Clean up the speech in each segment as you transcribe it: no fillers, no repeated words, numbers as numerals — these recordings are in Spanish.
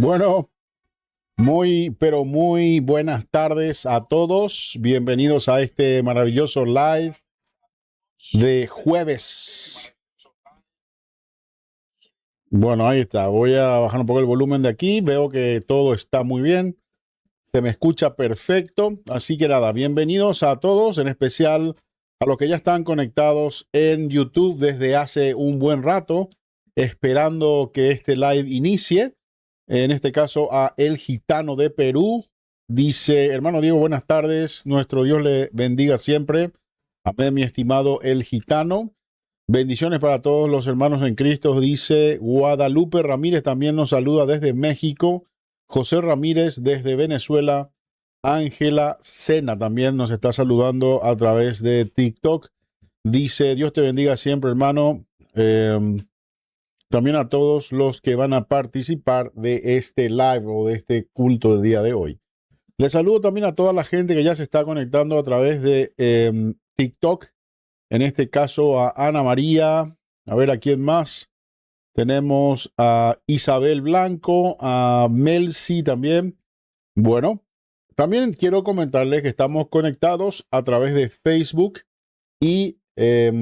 Bueno, pero muy buenas tardes a todos. Bienvenidos a este maravilloso live de jueves. Bueno, ahí está. Voy a bajar un poco el volumen de aquí. Veo que todo está muy bien. Se me escucha perfecto. Así que nada, bienvenidos a todos, en especial a los que ya están conectados en YouTube desde hace un buen rato, esperando que este live inicie. En este caso a El Gitano de Perú. Dice, hermano Diego, buenas tardes. Nuestro Dios le bendiga siempre. Amén, mi estimado El Gitano. Bendiciones para todos los hermanos en Cristo. Dice Guadalupe Ramírez, también nos saluda desde México. José Ramírez desde Venezuela. Ángela Sena también nos está saludando a través de TikTok. Dice, Dios te bendiga siempre, hermano. También a todos los que van a participar de este live o de este culto del día de hoy. Les saludo también a toda la gente que ya se está conectando a través de TikTok. En este caso a Ana María. A ver a quién más. Tenemos a Isabel Blanco, a Melcy también. Bueno, también quiero comentarles que estamos conectados a través de Facebook y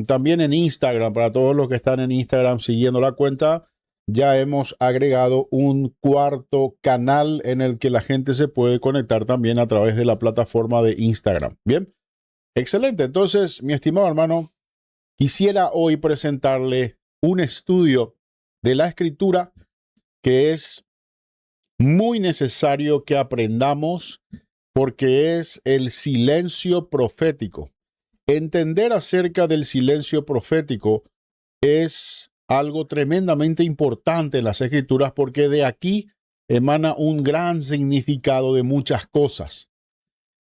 también en Instagram. Para todos los que están en Instagram siguiendo la cuenta, ya hemos agregado un cuarto canal en el que la gente se puede conectar también a través de la plataforma de Instagram. Bien, excelente. Entonces, mi estimado hermano, quisiera hoy presentarle un estudio de la Escritura que es muy necesario que aprendamos porque es el silencio profético. Entender acerca del silencio profético es algo tremendamente importante en las Escrituras porque de aquí emana un gran significado de muchas cosas.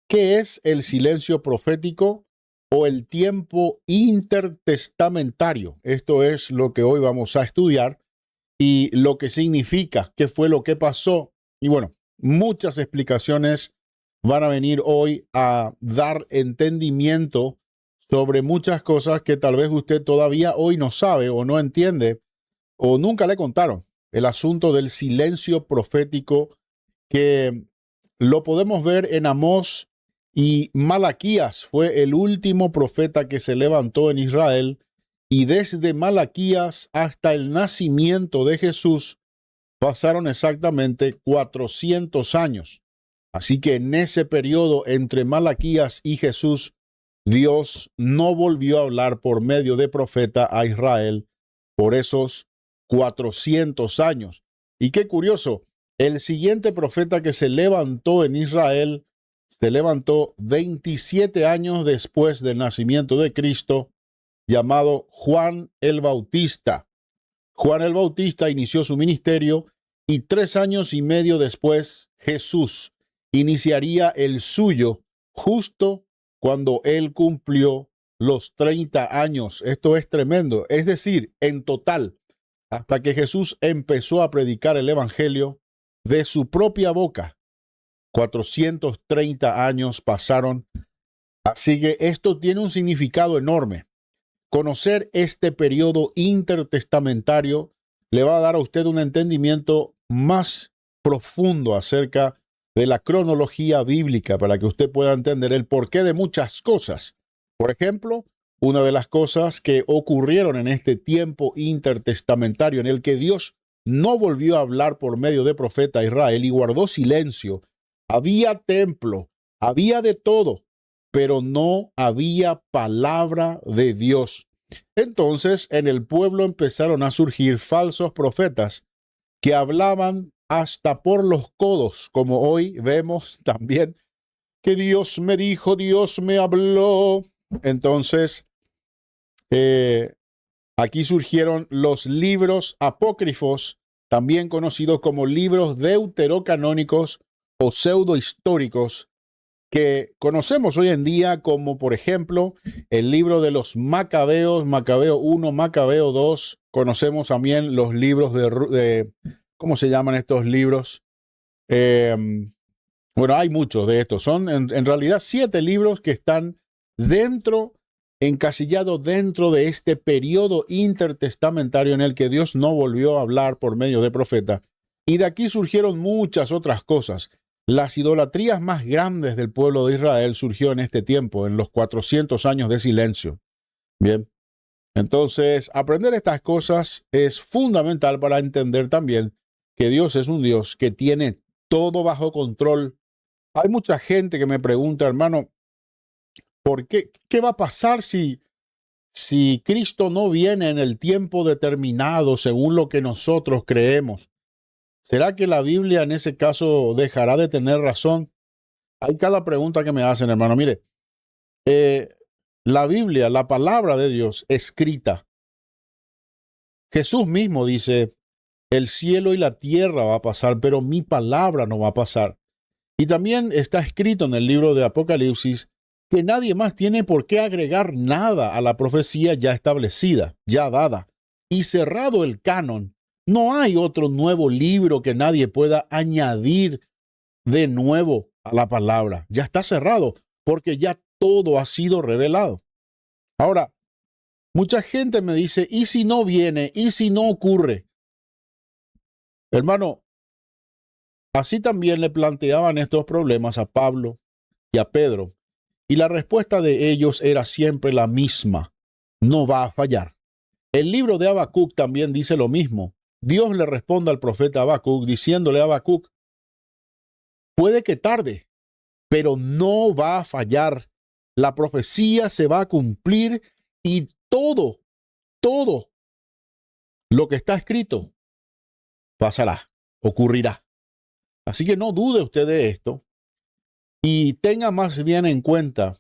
¿Qué es el silencio profético o el tiempo intertestamentario? Esto es lo que hoy vamos a estudiar y lo que significa, qué fue lo que pasó. Y bueno, muchas explicaciones van a venir hoy a dar entendimiento sobre muchas cosas que tal vez usted todavía hoy no sabe o no entiende o nunca le contaron. El asunto del silencio profético que lo podemos ver en Amós y Malaquías. Fue el último profeta que se levantó en Israel y desde Malaquías hasta el nacimiento de Jesús pasaron exactamente 400 años. Así que en ese periodo entre Malaquías y Jesús, Dios no volvió a hablar por medio de profeta a Israel por esos 400 años. Y qué curioso, el siguiente profeta que se levantó en Israel se levantó 27 años después del nacimiento de Cristo, llamado Juan el Bautista. Juan el Bautista inició su ministerio y 3 años y medio después Jesús iniciaría el suyo justo cuando él cumplió los 30 años. Esto es tremendo. Es decir, en total, hasta que Jesús empezó a predicar el evangelio de su propia boca, 430 años pasaron. Así que esto tiene un significado enorme. Conocer este periodo intertestamentario le va a dar a usted un entendimiento más profundo acerca de la cronología bíblica para que usted pueda entender el porqué de muchas cosas. Por ejemplo, una de las cosas que ocurrieron en este tiempo intertestamentario en el que Dios no volvió a hablar por medio de profeta a Israel y guardó silencio. Había templo, había de todo, pero no había palabra de Dios. Entonces, en el pueblo empezaron a surgir falsos profetas que hablaban hasta por los codos, como hoy vemos también que Dios me dijo, Dios me habló. Entonces, aquí surgieron los libros apócrifos, también conocidos como libros deuterocanónicos o pseudohistóricos, que conocemos hoy en día como, por ejemplo, el libro de los Macabeos, Macabeo 1, Macabeo 2. Conocemos también los libros de ¿cómo se llaman estos libros? Bueno, hay muchos de estos. Son en realidad 7 libros que están encasillados dentro de este periodo intertestamentario en el que Dios no volvió a hablar por medio de profeta. Y de aquí surgieron muchas otras cosas. Las idolatrías más grandes del pueblo de Israel surgió en este tiempo, en los 400 años de silencio. Bien, entonces aprender estas cosas es fundamental para entender también que Dios es un Dios que tiene todo bajo control. Hay mucha gente que me pregunta, hermano, ¿por qué? ¿Qué va a pasar si Cristo no viene en el tiempo determinado según lo que nosotros creemos? ¿Será que la Biblia en ese caso dejará de tener razón? Hay cada pregunta que me hacen, hermano. Mire, la Biblia, la palabra de Dios escrita, Jesús mismo dice, el cielo y la tierra va a pasar, pero mi palabra no va a pasar. Y también está escrito en el libro de Apocalipsis que nadie más tiene por qué agregar nada a la profecía ya establecida, ya dada. Y cerrado el canon, no hay otro nuevo libro que nadie pueda añadir de nuevo a la palabra. Ya está cerrado porque ya todo ha sido revelado. Ahora, mucha gente me dice, ¿y si no viene? ¿Y si no ocurre? Hermano, así también le planteaban estos problemas a Pablo y a Pedro, y la respuesta de ellos era siempre la misma: no va a fallar. El libro de Habacuc también dice lo mismo. Dios le responde al profeta Habacuc diciéndole a Habacuc, puede que tarde, pero no va a fallar. La profecía se va a cumplir y todo lo que está escrito pasará, ocurrirá. Así que no dude usted de esto y tenga más bien en cuenta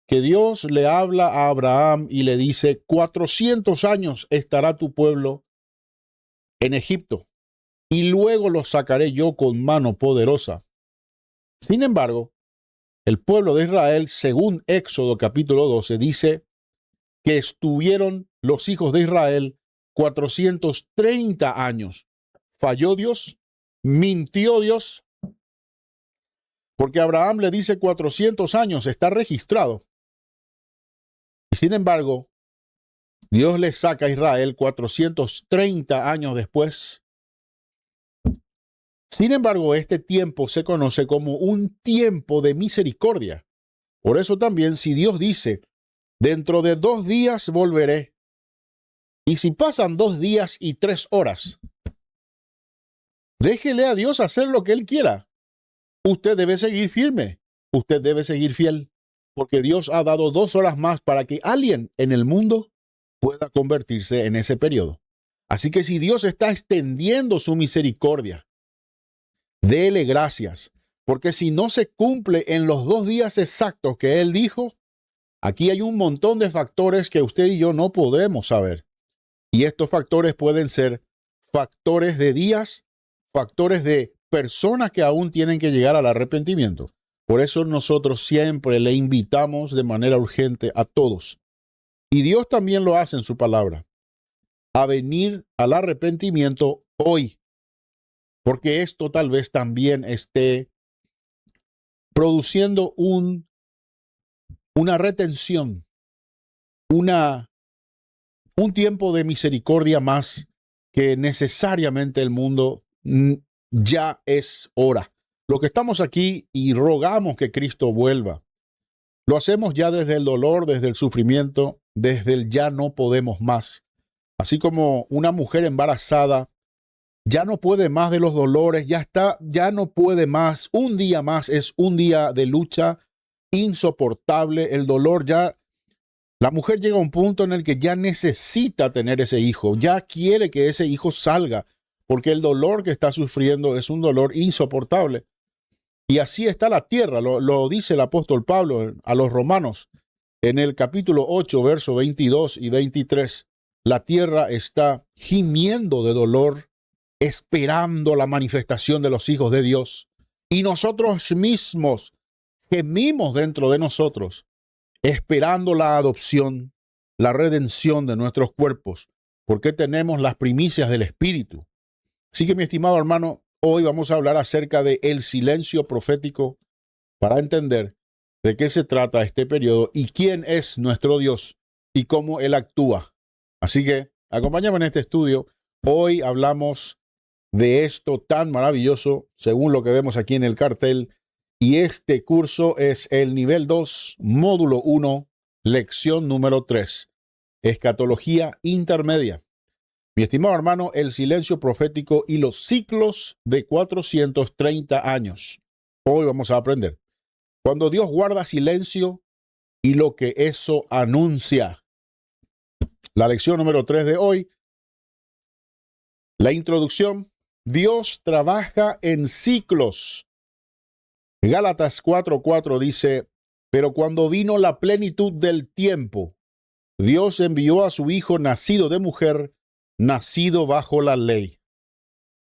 que Dios le habla a Abraham y le dice, 400 años estará tu pueblo en Egipto y luego los sacaré yo con mano poderosa. Sin embargo, el pueblo de Israel, según Éxodo capítulo 12, dice que estuvieron los hijos de Israel 430 años. ¿Falló Dios? ¿Mintió Dios? Porque Abraham le dice 400 años, está registrado. Y sin embargo, Dios le saca a Israel 430 años después. Sin embargo, este tiempo se conoce como un tiempo de misericordia. Por eso también, si Dios dice, dentro de 2 días volveré, y si pasan 2 días y 3 horas, déjele a Dios hacer lo que Él quiera. Usted debe seguir firme, usted debe seguir fiel, porque Dios ha dado 2 horas más para que alguien en el mundo pueda convertirse en ese periodo. Así que si Dios está extendiendo su misericordia, dele gracias, porque si no se cumple en los 2 días exactos que Él dijo, aquí hay un montón de factores que usted y yo no podemos saber. Y estos factores pueden ser factores de días, factores de personas que aún tienen que llegar al arrepentimiento. Por eso nosotros siempre le invitamos de manera urgente a todos, y Dios también lo hace en su palabra, a venir al arrepentimiento hoy, porque esto tal vez también esté produciendo una retención, un tiempo de misericordia más que necesariamente el mundo ya es hora. Lo que estamos aquí y rogamos que Cristo vuelva, lo hacemos ya desde el dolor, desde el sufrimiento, desde el ya no podemos más. Así como una mujer embarazada ya no puede más de los dolores, ya no puede más. Un día más es un día de lucha insoportable. El dolor ya, la mujer llega a un punto en el que ya necesita tener ese hijo, ya quiere que ese hijo salga, porque el dolor que está sufriendo es un dolor insoportable. Y así está la tierra, lo dice el apóstol Pablo a los romanos en el capítulo 8, verso 22 y 23. La tierra está gimiendo de dolor, esperando la manifestación de los hijos de Dios. Y nosotros mismos gemimos dentro de nosotros, esperando la adopción, la redención de nuestros cuerpos, porque tenemos las primicias del Espíritu. Así que, mi estimado hermano, hoy vamos a hablar acerca de el silencio profético para entender de qué se trata este periodo y quién es nuestro Dios y cómo Él actúa. Así que, acompáñame en este estudio. Hoy hablamos de esto tan maravilloso, según lo que vemos aquí en el cartel. Y este curso es el nivel 2, módulo 1, lección número 3, escatología intermedia. Mi estimado hermano, el silencio profético y los ciclos de 430 años. Hoy vamos a aprender. Cuando Dios guarda silencio y lo que eso anuncia. La lección número 3 de hoy, la introducción. Dios trabaja en ciclos. Gálatas 4:4 dice, pero cuando vino la plenitud del tiempo, Dios envió a su Hijo nacido de mujer, nacido bajo la ley.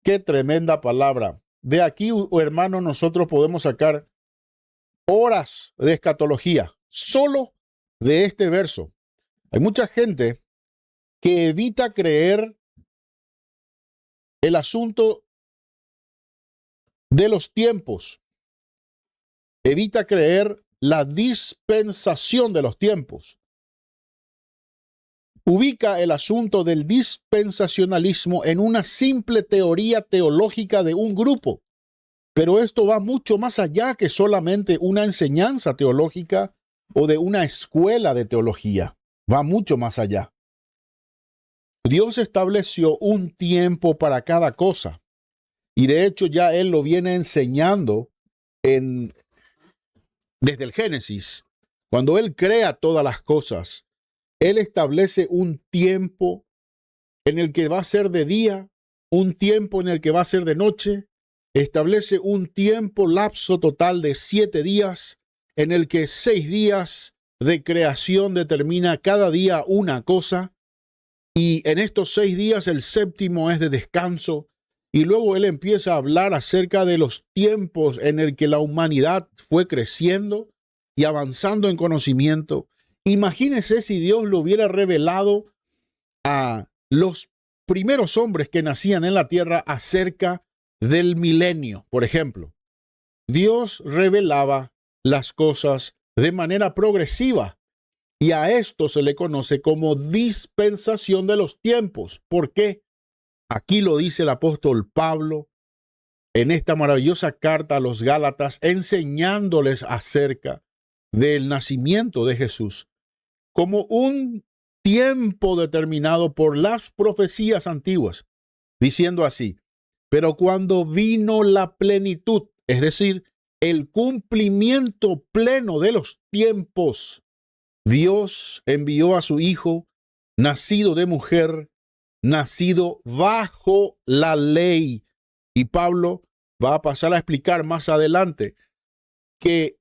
Qué tremenda palabra. De aquí, hermano, nosotros podemos sacar horas de escatología, solo de este verso. Hay mucha gente que evita creer el asunto de los tiempos. Evita creer la dispensación de los tiempos. Ubica el asunto del dispensacionalismo en una simple teoría teológica de un grupo. Pero esto va mucho más allá que solamente una enseñanza teológica o de una escuela de teología. Va mucho más allá. Dios estableció un tiempo para cada cosa. Y de hecho ya Él lo viene enseñando desde el Génesis. Cuando Él crea todas las cosas, Él establece un tiempo en el que va a ser de día, un tiempo en el que va a ser de noche. Establece un tiempo lapso total de 7 días, en el que 6 días de creación determina cada día una cosa. Y en estos 6 días el séptimo es de descanso. Y luego Él empieza a hablar acerca de los tiempos en el que la humanidad fue creciendo y avanzando en conocimiento. Imagínese si Dios lo hubiera revelado a los primeros hombres que nacían en la tierra acerca del milenio, por ejemplo. Dios revelaba las cosas de manera progresiva y a esto se le conoce como dispensación de los tiempos. ¿Por qué? Aquí lo dice el apóstol Pablo en esta maravillosa carta a los Gálatas, enseñándoles acerca del nacimiento de Jesús como un tiempo determinado por las profecías antiguas, diciendo así, pero cuando vino la plenitud, es decir, el cumplimiento pleno de los tiempos, Dios envió a su Hijo, nacido de mujer, nacido bajo la ley. Y Pablo va a pasar a explicar más adelante que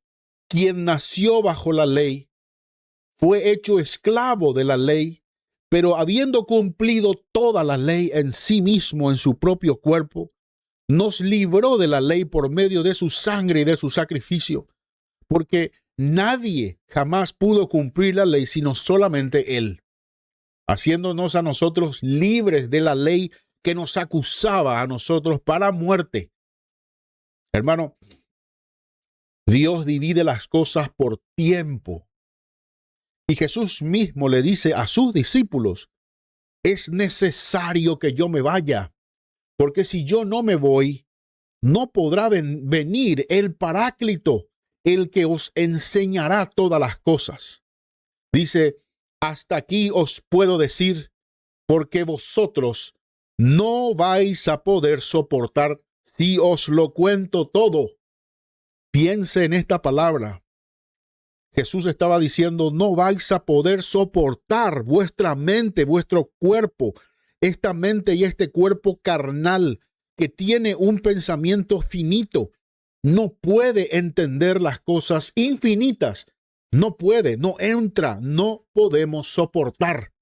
quien nació bajo la ley fue hecho esclavo de la ley, pero habiendo cumplido toda la ley en sí mismo, en su propio cuerpo, nos libró de la ley por medio de su sangre y de su sacrificio, porque nadie jamás pudo cumplir la ley sino solamente Él, haciéndonos a nosotros libres de la ley que nos acusaba a nosotros para muerte. Hermano, Dios divide las cosas por tiempo. Y Jesús mismo le dice a sus discípulos, es necesario que yo me vaya, porque si yo no me voy, no podrá venir el Paráclito, el que os enseñará todas las cosas. Dice, hasta aquí os puedo decir, porque vosotros no vais a poder soportar si os lo cuento todo. Piense en esta palabra. Jesús estaba diciendo, no vais a poder soportar vuestra mente, vuestro cuerpo, esta mente y este cuerpo carnal que tiene un pensamiento finito. No puede entender las cosas infinitas. No puede, no entra, no podemos soportar.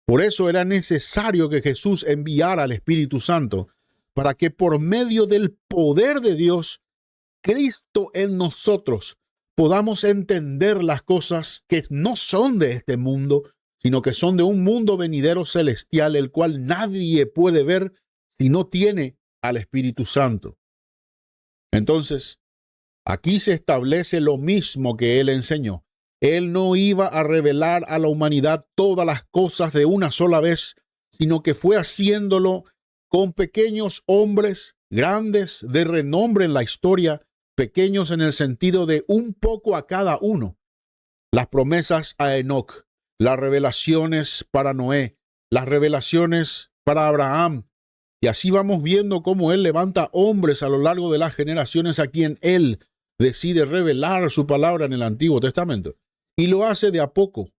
Por eso era necesario que Jesús enviara al Espíritu Santo para que por medio del poder de Dios, Cristo en nosotros, podamos entender las cosas que no son de este mundo, sino que son de un mundo venidero celestial, el cual nadie puede ver si no tiene al Espíritu Santo. Entonces, aquí se establece lo mismo que Él enseñó. Él no iba a revelar a la humanidad todas las cosas de una sola vez, sino que fue haciéndolo con pequeños hombres, grandes de renombre en la historia, pequeños en el sentido de un poco a cada uno. Las promesas a Enoc, las revelaciones para Noé, las revelaciones para Abraham. Y así vamos viendo cómo Él levanta hombres a lo largo de las generaciones a quien Él decide revelar su palabra en el Antiguo Testamento. Y lo hace de a poco,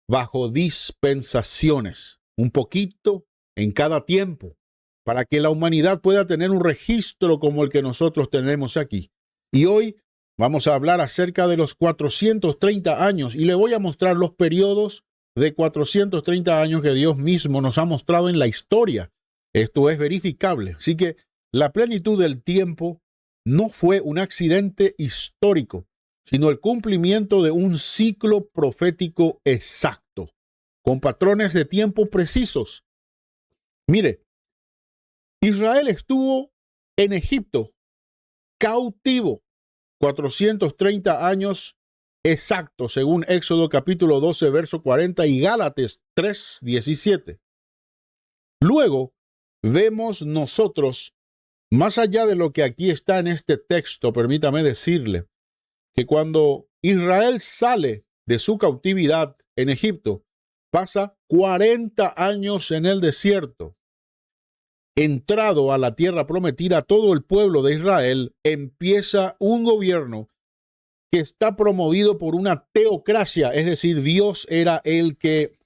bajo dispensaciones, un poquito en cada tiempo, para que la humanidad pueda tener un registro como el que nosotros tenemos aquí. Y hoy vamos a hablar acerca de los 430 años y le voy a mostrar los periodos de 430 años que Dios mismo nos ha mostrado en la historia. Esto es verificable. Así que la plenitud del tiempo no fue un accidente histórico, sino el cumplimiento de un ciclo profético exacto, con patrones de tiempo precisos. Mire, Israel estuvo en Egipto cautivo 430 años exactos, según Éxodo capítulo 12, verso 40 y Gálatas 3, 17. Luego vemos nosotros, más allá de lo que aquí está en este texto, permítame decirle, que cuando Israel sale de su cautividad en Egipto, pasa 40 años en el desierto. Entrado a la tierra prometida, todo el pueblo de Israel empieza un gobierno que está promovido por una teocracia, es decir, Dios era el que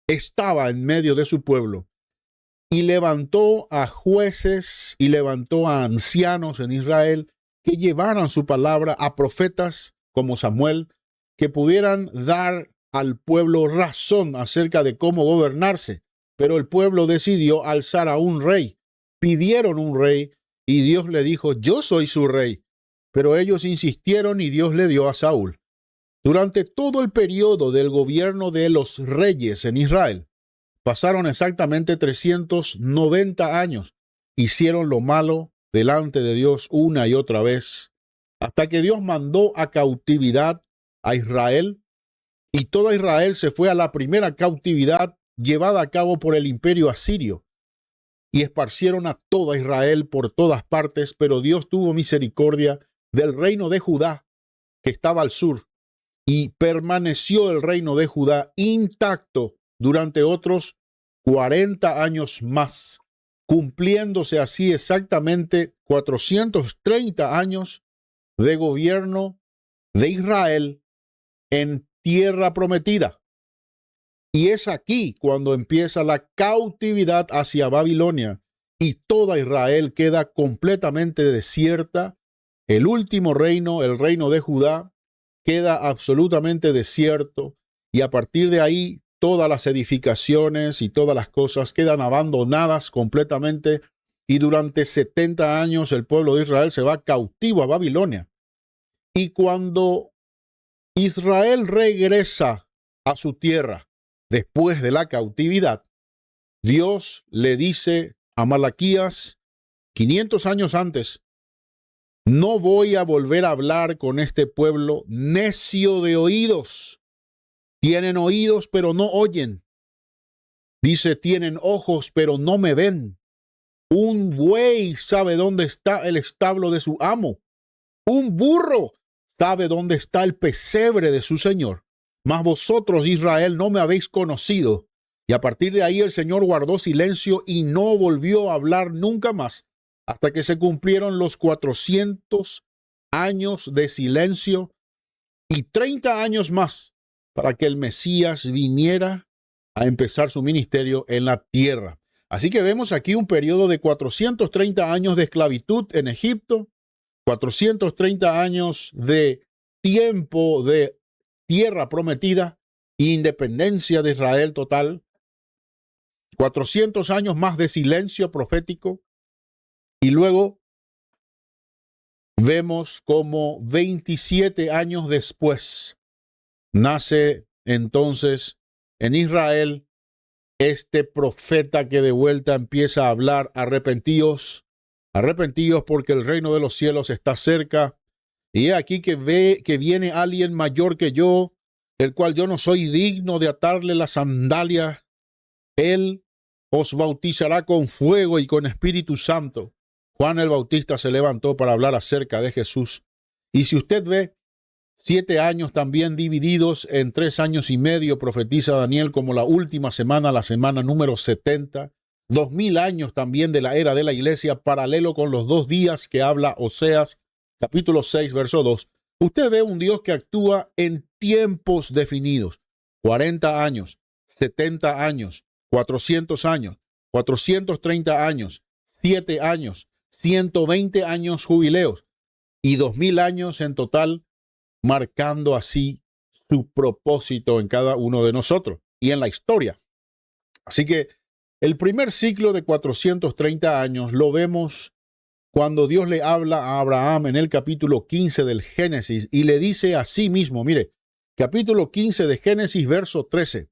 estaba en medio de su pueblo y levantó a jueces y levantó a ancianos en Israel que llevaran su palabra, a profetas como Samuel, que pudieran dar al pueblo razón acerca de cómo gobernarse. Pero el pueblo decidió alzar a un rey. Pidieron un rey y Dios le dijo, yo soy su rey. Pero ellos insistieron y Dios le dio a Saúl. Durante todo el periodo del gobierno de los reyes en Israel, pasaron exactamente 390 años. Hicieron lo malo delante de Dios una y otra vez, hasta que Dios mandó a cautividad a Israel, y toda Israel se fue a la primera cautividad llevada a cabo por el imperio asirio, y esparcieron a toda Israel por todas partes, pero Dios tuvo misericordia del reino de Judá, que estaba al sur, y permaneció el reino de Judá intacto durante otros 40 años más, cumpliéndose así exactamente 430 años de gobierno de Israel en tierra prometida. Y es aquí cuando empieza la cautividad hacia Babilonia y toda Israel queda completamente desierta. El último reino, el reino de Judá, queda absolutamente desierto y a partir de ahí todas las edificaciones y todas las cosas quedan abandonadas completamente y durante 70 años el pueblo de Israel se va cautivo a Babilonia. Y cuando Israel regresa a su tierra después de la cautividad, Dios le dice a Malaquías 500 años antes, no voy a volver a hablar con este pueblo necio de oídos. Tienen oídos, pero no oyen. Dice, tienen ojos, pero no me ven. Un buey sabe dónde está el establo de su amo. Un burro sabe dónde está el pesebre de su señor. Mas vosotros, Israel, no me habéis conocido. Y a partir de ahí el Señor guardó silencio y no volvió a hablar nunca más, hasta que se cumplieron los 400 años de silencio y 30 años más para que el Mesías viniera a empezar su ministerio en la tierra. Así que vemos aquí un periodo de 430 años de esclavitud en Egipto, 430 años de tiempo de tierra prometida, independencia de Israel total, 400 años más de silencio profético, y luego vemos como 27 años después nace entonces en Israel este profeta que de vuelta empieza a hablar, arrepentíos porque el reino de los cielos está cerca. Y he aquí que ve que viene alguien mayor que yo, el cual yo no soy digno de atarle las sandalias. Él os bautizará con fuego y con Espíritu Santo. Juan el Bautista se levantó para hablar acerca de Jesús. Y si usted ve 7 años también divididos en 3 años y medio, profetiza Daniel como la última semana, la semana número 70. 2000 años también de la era de la iglesia, paralelo con los 2 días que habla Oseas, capítulo 6, verso 2. Usted ve un Dios que actúa en tiempos definidos. 40 años, 70 años, 400 años, 430 años, 7 años, 120 años jubileos y 2000 años en total, marcando así su propósito en cada uno de nosotros y en la historia. Así que el primer ciclo de 430 años lo vemos cuando Dios le habla a Abraham en el capítulo 15 del Génesis y le dice a sí mismo, mire, capítulo 15 de Génesis, verso 13,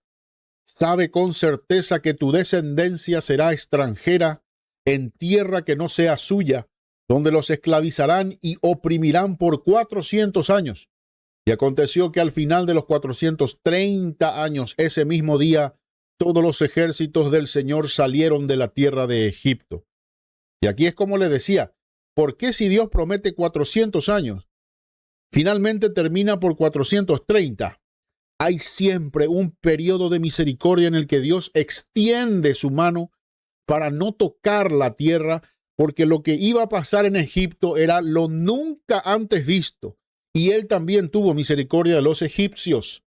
sabe con certeza que tu descendencia será extranjera en tierra que no sea suya, donde los esclavizarán y oprimirán por 400 años. Y aconteció que al final de los 430 años, ese mismo día, todos los ejércitos del Señor salieron de la tierra de Egipto. Y aquí es como le decía, ¿por qué si Dios promete 400 años, finalmente termina por 430? Hay siempre un periodo de misericordia en el que Dios extiende su mano para no tocar la tierra, porque lo que iba a pasar en Egipto era lo nunca antes visto. Y él también tuvo misericordia de los egipcios.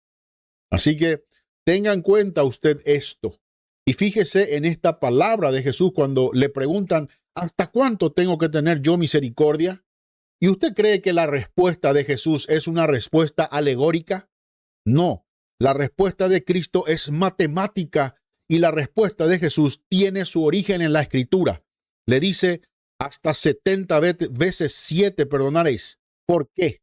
Así que tenga en cuenta usted esto. Y fíjese en esta palabra de Jesús cuando le preguntan, ¿hasta cuánto tengo que tener yo misericordia? ¿Y usted cree que la respuesta de Jesús es una respuesta alegórica? No, la respuesta de Cristo es matemática y la respuesta de Jesús tiene su origen en la Escritura. Le dice, hasta 70 veces 7 perdonaréis. ¿Por qué?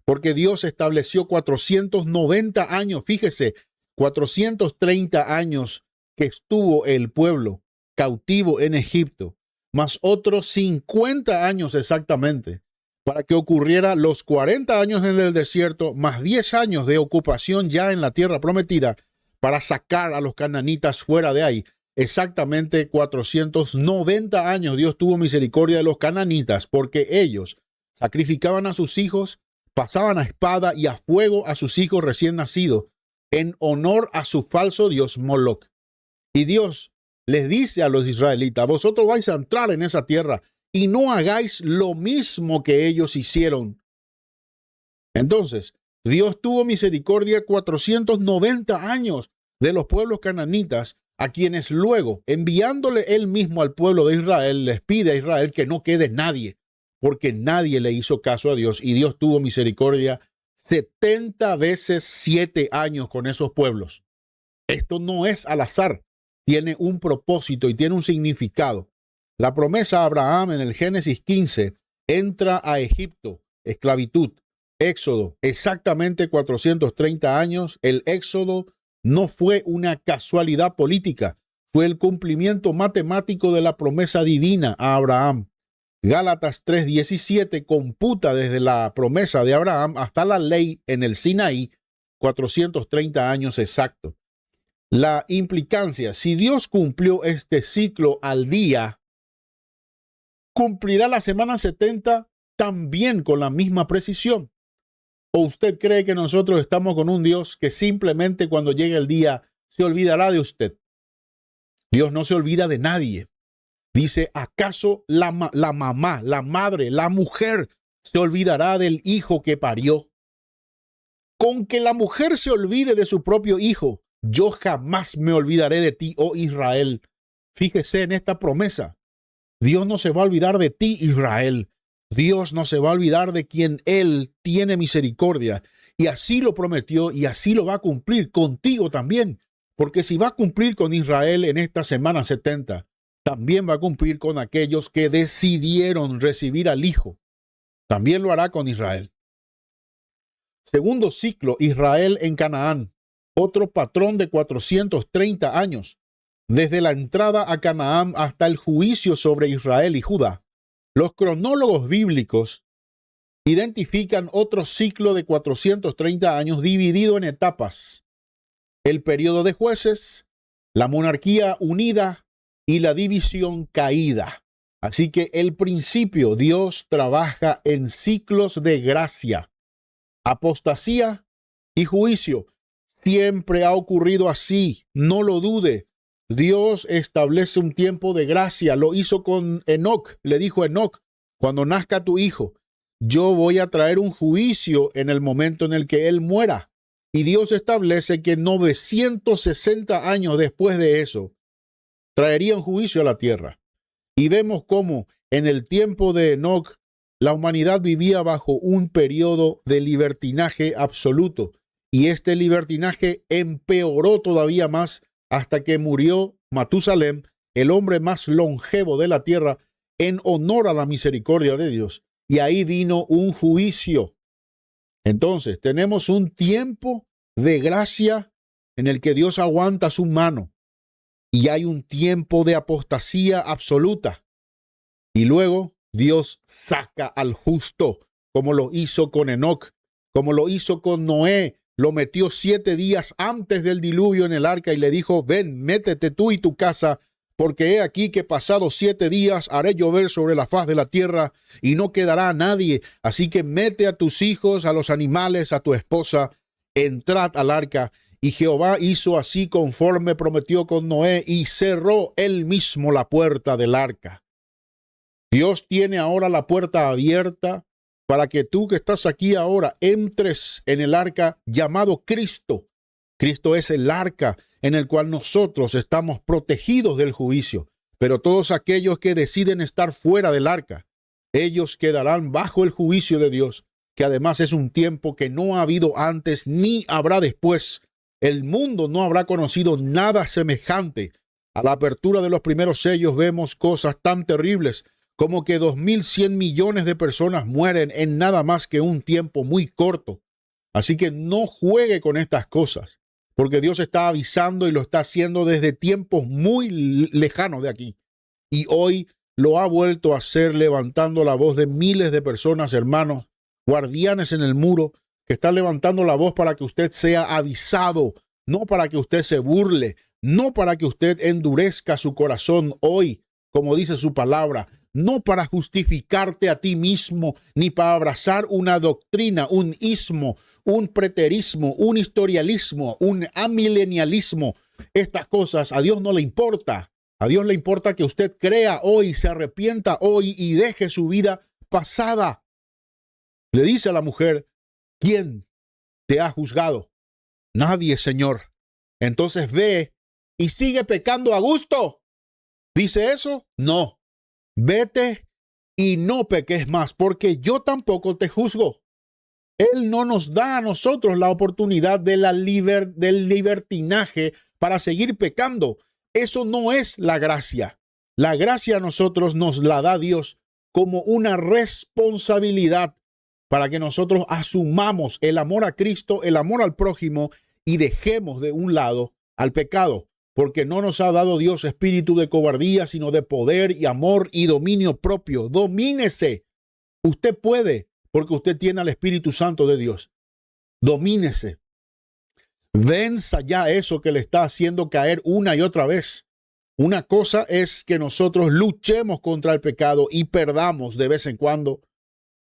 Porque Dios estableció 490 años, fíjese, 430 años que estuvo el pueblo cautivo en Egipto, más otros 50 años exactamente, para que ocurriera los 40 años en el desierto, más 10 años de ocupación ya en la tierra prometida, para sacar a los cananitas fuera de ahí. Exactamente 490 años Dios tuvo misericordia de los cananitas, porque ellos sacrificaban a sus hijos, pasaban a espada y a fuego a sus hijos recién nacidos, en honor a su falso dios Moloc. Y Dios les dice a los israelitas, vosotros vais a entrar en esa tierra y no hagáis lo mismo que ellos hicieron. Entonces, Dios tuvo misericordia 490 años de los pueblos cananitas, a quienes luego, enviándole él mismo al pueblo de Israel, les pide a Israel que no quede nadie, porque nadie le hizo caso a Dios, y Dios tuvo misericordia 70 veces 7 años con esos pueblos. Esto no es al azar, tiene un propósito y tiene un significado. La promesa a Abraham en el Génesis 15 entra a Egipto, esclavitud, éxodo, exactamente 430 años. El éxodo no fue una casualidad política, fue el cumplimiento matemático de la promesa divina a Abraham. Gálatas 3:17 computa desde la promesa de Abraham hasta la ley en el Sinaí 430 años exactos. La implicancia, si Dios cumplió este ciclo al día, ¿cumplirá la semana 70 también con la misma precisión? ¿O usted cree que nosotros estamos con un Dios que simplemente cuando llegue el día se olvidará de usted? Dios no se olvida de nadie. Dice, ¿acaso la mamá, la madre, la mujer se olvidará del hijo que parió? Con que la mujer se olvide de su propio hijo, yo jamás me olvidaré de ti, oh Israel. Fíjese en esta promesa. Dios no se va a olvidar de ti, Israel. Dios no se va a olvidar de quien Él tiene misericordia. Y así lo prometió y así lo va a cumplir contigo también. Porque si va a cumplir con Israel en esta semana 70, también va a cumplir con aquellos que decidieron recibir al Hijo. También lo hará con Israel. Segundo ciclo, Israel en Canaán. Otro patrón de 430 años. Desde la entrada a Canaán hasta el juicio sobre Israel y Judá. Los cronólogos bíblicos identifican otro ciclo de 430 años dividido en etapas. El periodo de jueces, la monarquía unida y la división caída. Así que el principio, Dios trabaja en ciclos de gracia, apostasía y juicio. Siempre ha ocurrido así, no lo dude. Dios establece un tiempo de gracia, lo hizo con Enoc, le dijo a Enoc, cuando nazca tu hijo, yo voy a traer un juicio en el momento en el que él muera. Y Dios establece que 960 años después de eso, traerían juicio a la tierra. Y vemos cómo en el tiempo de Enoc, la humanidad vivía bajo un periodo de libertinaje absoluto. Y este libertinaje empeoró todavía más hasta que murió Matusalem, el hombre más longevo de la tierra, en honor a la misericordia de Dios. Y ahí vino un juicio. Entonces, tenemos un tiempo de gracia en el que Dios aguanta su mano. Y hay un tiempo de apostasía absoluta. Y luego Dios saca al justo, como lo hizo con Enoc, como lo hizo con Noé. Lo metió 7 días antes del diluvio en el arca y le dijo, ven, métete tú y tu casa, porque he aquí que pasados 7 días haré llover sobre la faz de la tierra y no quedará nadie. Así que mete a tus hijos, a los animales, a tu esposa, entrad al arca. Y Jehová hizo así conforme prometió con Noé y cerró él mismo la puerta del arca. Dios tiene ahora la puerta abierta para que tú que estás aquí ahora entres en el arca llamado Cristo. Cristo es el arca en el cual nosotros estamos protegidos del juicio, pero todos aquellos que deciden estar fuera del arca, ellos quedarán bajo el juicio de Dios, que además es un tiempo que no ha habido antes ni habrá después. El mundo no habrá conocido nada semejante. A la apertura de los primeros sellos vemos cosas tan terribles como que 2.100 millones de personas mueren en nada más que un tiempo muy corto. Así que no juegue con estas cosas, porque Dios está avisando y lo está haciendo desde tiempos muy lejanos de aquí. Y hoy lo ha vuelto a hacer levantando la voz de miles de personas, hermanos, guardianes en el muro, que están levantando la voz para que usted sea avisado, no para que usted se burle, no para que usted endurezca su corazón hoy, como dice su palabra, no para justificarte a ti mismo, ni para abrazar una doctrina, un ismo, un preterismo, un historialismo, un amilenialismo. Estas cosas a Dios no le importa. A Dios le importa que usted crea hoy, se arrepienta hoy y deje su vida pasada. Le dice a la mujer, ¿quién te ha juzgado? Nadie, Señor. Entonces ve y sigue pecando a gusto. ¿Dice eso? No. Vete y no peques más, porque yo tampoco te juzgo. Él no nos da a nosotros la oportunidad de del libertinaje para seguir pecando. Eso no es la gracia. La gracia a nosotros nos la da Dios como una responsabilidad para que nosotros asumamos el amor a Cristo, el amor al prójimo y dejemos de un lado al pecado. Porque no nos ha dado Dios espíritu de cobardía, sino de poder y amor y dominio propio. Domínese. Usted puede, porque usted tiene al Espíritu Santo de Dios. Domínese. Venza ya eso que le está haciendo caer una y otra vez. Una cosa es que nosotros luchemos contra el pecado y perdamos de vez en cuando.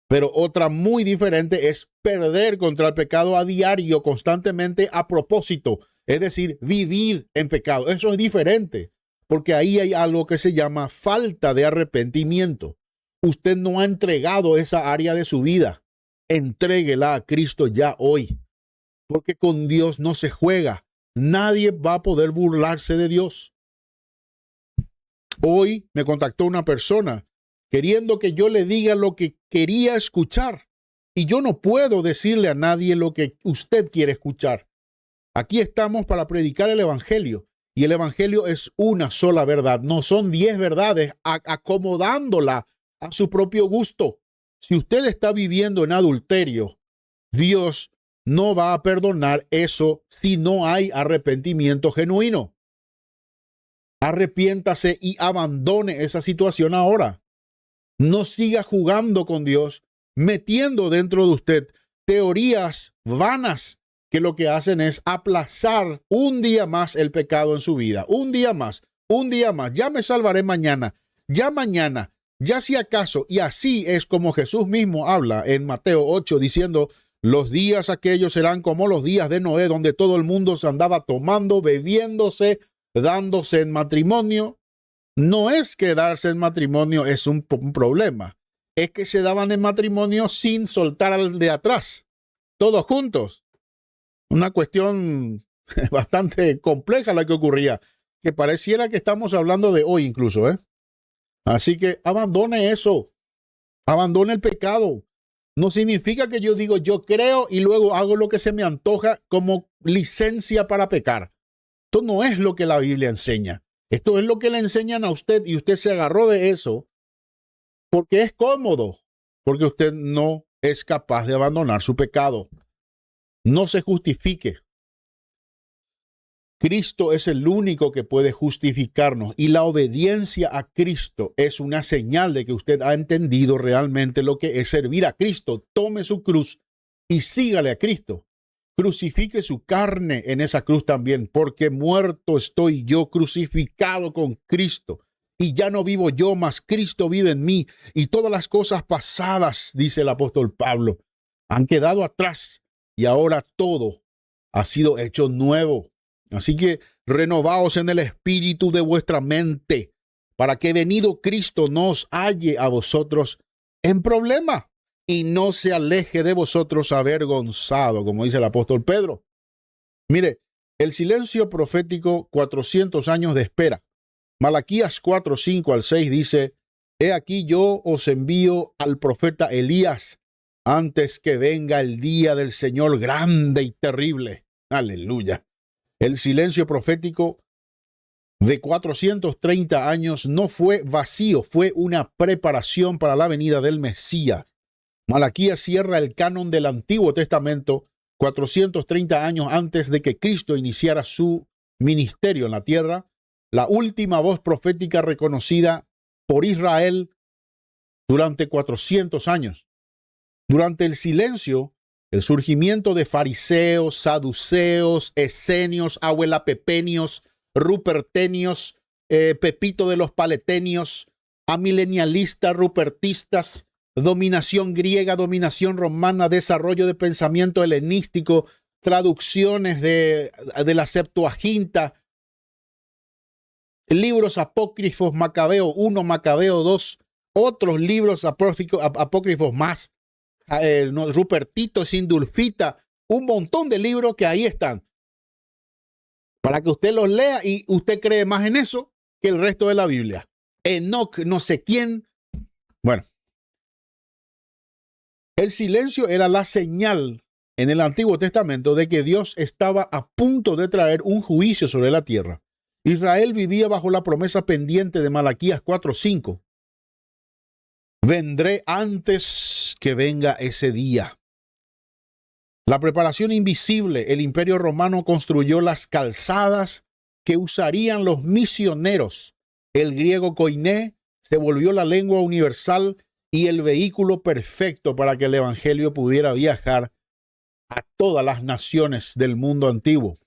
Pero otra muy diferente es perder contra el pecado a diario, constantemente, a propósito. Es decir, vivir en pecado. Eso es diferente, porque ahí hay algo que se llama falta de arrepentimiento. Usted no ha entregado esa área de su vida. Entréguela a Cristo ya hoy, porque con Dios no se juega. Nadie va a poder burlarse de Dios. Hoy me contactó una persona queriendo que yo le diga lo que quería escuchar, y yo no puedo decirle a nadie lo que usted quiere escuchar. Aquí estamos para predicar el evangelio, y el evangelio es una sola verdad. No son 10 verdades acomodándola a su propio gusto. Si usted está viviendo en adulterio, Dios no va a perdonar eso si no hay arrepentimiento genuino. Arrepiéntase y abandone esa situación ahora. No siga jugando con Dios, metiendo dentro de usted teorías vanas que lo que hacen es aplazar un día más el pecado en su vida. Un día más, un día más. Ya me salvaré mañana, ya si acaso. Y así es como Jesús mismo habla en Mateo 8 diciendo: los días aquellos serán como los días de Noé, donde todo el mundo se andaba tomando, bebiéndose, dándose en matrimonio. No es que darse en matrimonio es un problema, es que se daban en matrimonio sin soltar al de atrás, todos juntos. Una cuestión bastante compleja la que ocurría, que pareciera que estamos hablando de hoy incluso, ¿eh? Así que abandone eso, abandone el pecado. No significa que yo digo yo creo y luego hago lo que se me antoja como licencia para pecar. Esto no es lo que la Biblia enseña. Esto es lo que le enseñan a usted y usted se agarró de eso porque es cómodo, porque usted no es capaz de abandonar su pecado. No se justifique. Cristo es el único que puede justificarnos y la obediencia a Cristo es una señal de que usted ha entendido realmente lo que es servir a Cristo. Tome su cruz y sígale a Cristo. Crucifique su carne en esa cruz también, porque muerto estoy yo, crucificado con Cristo. Y ya no vivo yo, mas Cristo vive en mí. Y todas las cosas pasadas, dice el apóstol Pablo, han quedado atrás y ahora todo ha sido hecho nuevo. Así que renovaos en el espíritu de vuestra mente, para que venido Cristo no os halle a vosotros en problema y no se aleje de vosotros avergonzado, como dice el apóstol Pedro. Mire, el silencio profético, 400 años de espera. Malaquías 4, 5 al 6 dice: he aquí yo os envío al profeta Elías antes que venga el día del Señor grande y terrible. Aleluya. El silencio profético de 430 años no fue vacío, fue una preparación para la venida del Mesías. Malaquías cierra el canon del Antiguo Testamento 430 años antes de que Cristo iniciara su ministerio en la tierra, la última voz profética reconocida por Israel durante 400 años. Durante el silencio, el surgimiento de fariseos, saduceos, esenios, abuelapepenios, rupertenios, Pepito de los paletenios, amilenialistas, rupertistas, dominación griega, dominación romana, desarrollo de pensamiento helenístico, traducciones de la Septuaginta, libros apócrifos, Macabeo 1, Macabeo 2, otros libros apócrifos más, Rupertito, Sindulfita, un montón de libros que ahí están, para que usted los lea y usted cree más en eso que el resto de la Biblia. Enoc, no sé quién. Bueno, el silencio era la señal en el Antiguo Testamento de que Dios estaba a punto de traer un juicio sobre la tierra. Israel vivía bajo la promesa pendiente de Malaquías 4:5. Vendré antes que venga ese día. La preparación invisible, el Imperio Romano construyó las calzadas que usarían los misioneros. El griego koiné se volvió la lengua universal y el vehículo perfecto para que el evangelio pudiera viajar a todas las naciones del mundo antiguo.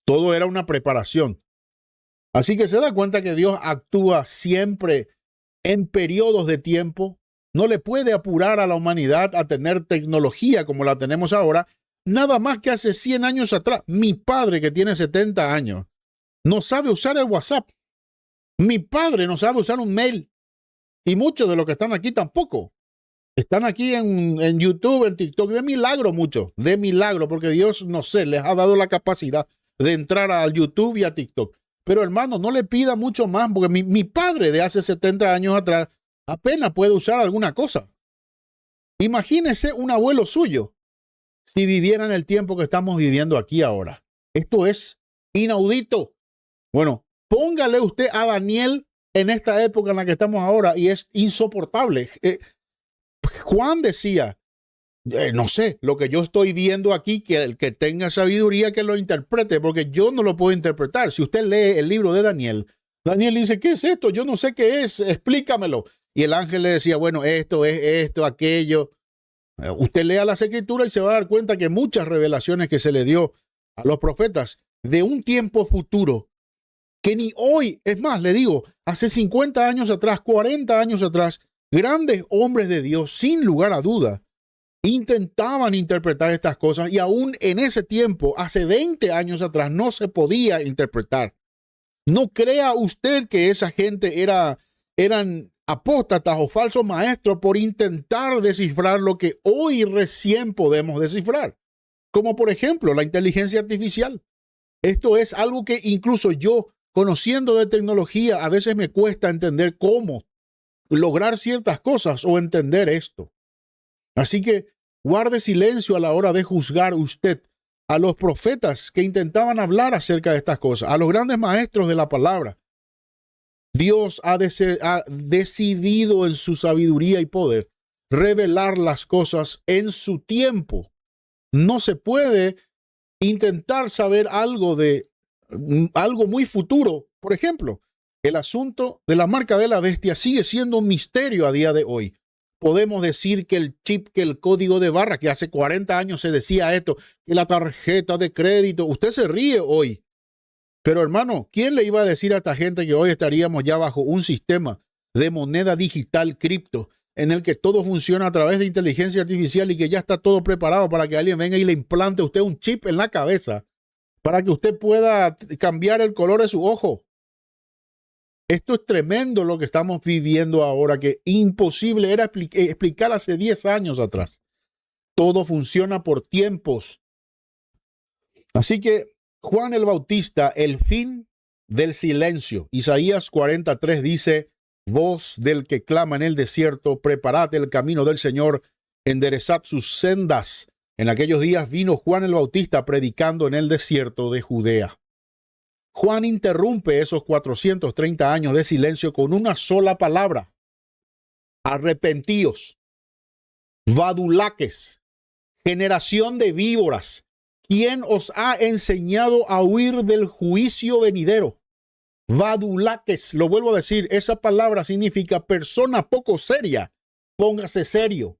Todo era una preparación. Así que se da cuenta que Dios actúa siempre en periodos de tiempo. No le puede apurar a la humanidad a tener tecnología como la tenemos ahora, nada más que hace 100 años atrás. Mi padre, que tiene 70 años, no sabe usar el WhatsApp. Mi padre no sabe usar un mail. Y muchos de los que están aquí tampoco. Están aquí en YouTube, en TikTok, de milagro mucho, de milagro, porque Dios, no sé, les ha dado la capacidad de entrar a YouTube y a TikTok. Pero hermano, no le pida mucho más, porque mi padre de hace 70 años atrás apenas puede usar alguna cosa. Imagínese un abuelo suyo si viviera en el tiempo que estamos viviendo aquí ahora. Esto es inaudito. Bueno, póngale usted a Daniel en esta época en la que estamos ahora y es insoportable. Juan decía, no sé, lo que yo estoy viendo aquí, que el que tenga sabiduría que lo interprete, porque yo no lo puedo interpretar. Si usted lee el libro de Daniel, Daniel dice, ¿qué es esto? Yo no sé qué es, explícamelo. Y el ángel le decía, bueno, esto es esto, aquello. Usted lea las escrituras y se va a dar cuenta que muchas revelaciones que se le dio a los profetas de un tiempo futuro, que ni hoy, es más, le digo, hace 50 años atrás, 40 años atrás, grandes hombres de Dios, sin lugar a duda, intentaban interpretar estas cosas y aún en ese tiempo, hace 20 años atrás, no se podía interpretar. No crea usted que esa gente eran apóstatas o falsos maestros por intentar descifrar lo que hoy recién podemos descifrar, como por ejemplo la inteligencia artificial. Esto es algo que incluso yo, conociendo de tecnología, a veces me cuesta entender cómo lograr ciertas cosas o entender esto. Así que guarde silencio a la hora de juzgar usted a los profetas que intentaban hablar acerca de estas cosas, a los grandes maestros de la palabra. Dios ha decidido en su sabiduría y poder revelar las cosas en su tiempo. No se puede intentar saber algo muy futuro. Por ejemplo, el asunto de la marca de la bestia sigue siendo un misterio a día de hoy. Podemos decir que el chip, que el código de barra, que hace 40 años se decía esto, que la tarjeta de crédito, usted se ríe hoy. Pero hermano, ¿quién le iba a decir a esta gente que hoy estaríamos ya bajo un sistema de moneda digital cripto en el que todo funciona a través de inteligencia artificial y que ya está todo preparado para que alguien venga y le implante a usted un chip en la cabeza para que usted pueda cambiar el color de su ojo? Esto es tremendo lo que estamos viviendo ahora, que imposible era explicar hace 10 años atrás. Todo funciona por tiempos. Así que Juan el Bautista, el fin del silencio. Isaías 43 dice: voz del que clama en el desierto, preparad el camino del Señor, enderezad sus sendas. En aquellos días vino Juan el Bautista predicando en el desierto de Judea. Juan interrumpe esos 430 años de silencio con una sola palabra: arrepentíos, vadulaques, generación de víboras. ¿Quién os ha enseñado a huir del juicio venidero? Vadulaques, lo vuelvo a decir, esa palabra significa persona poco seria. Póngase serio,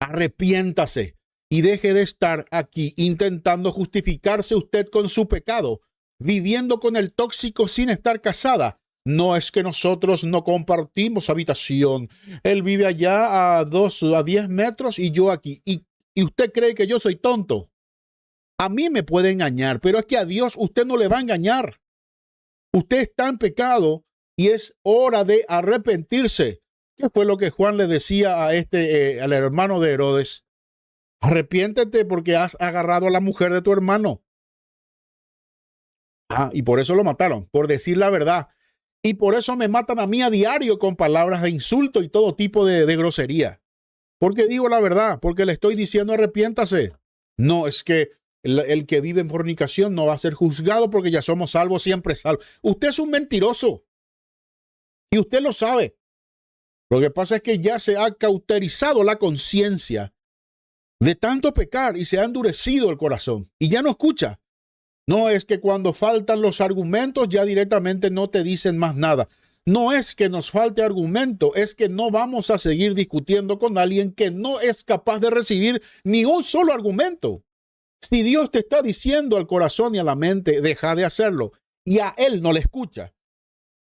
arrepiéntase y deje de estar aquí intentando justificarse usted con su pecado, viviendo con el tóxico sin estar casada. No es que nosotros no compartimos habitación. Él vive allá a 10 metros y yo aquí. ¿Y usted cree que yo soy tonto? A mí me puede engañar, pero es que a Dios usted no le va a engañar. Usted está en pecado y es hora de arrepentirse. ¿Qué fue lo que Juan le decía a al hermano de Herodes? Arrepiéntete porque has agarrado a la mujer de tu hermano. Y por eso lo mataron, por decir la verdad. Y por eso me matan a mí a diario con palabras de insulto y todo tipo de grosería. Porque digo la verdad, porque le estoy diciendo arrepiéntase. No, es que el que vive en fornicación no va a ser juzgado porque ya somos salvos, siempre salvos. Usted es un mentiroso y usted lo sabe. Lo que pasa es que ya se ha cauterizado la conciencia de tanto pecar y se ha endurecido el corazón y ya no escucha. No es que cuando faltan los argumentos ya directamente no te dicen más nada. No es que nos falte argumento, es que no vamos a seguir discutiendo con alguien que no es capaz de recibir ni un solo argumento. Si Dios te está diciendo al corazón y a la mente, deja de hacerlo, y a Él no le escucha,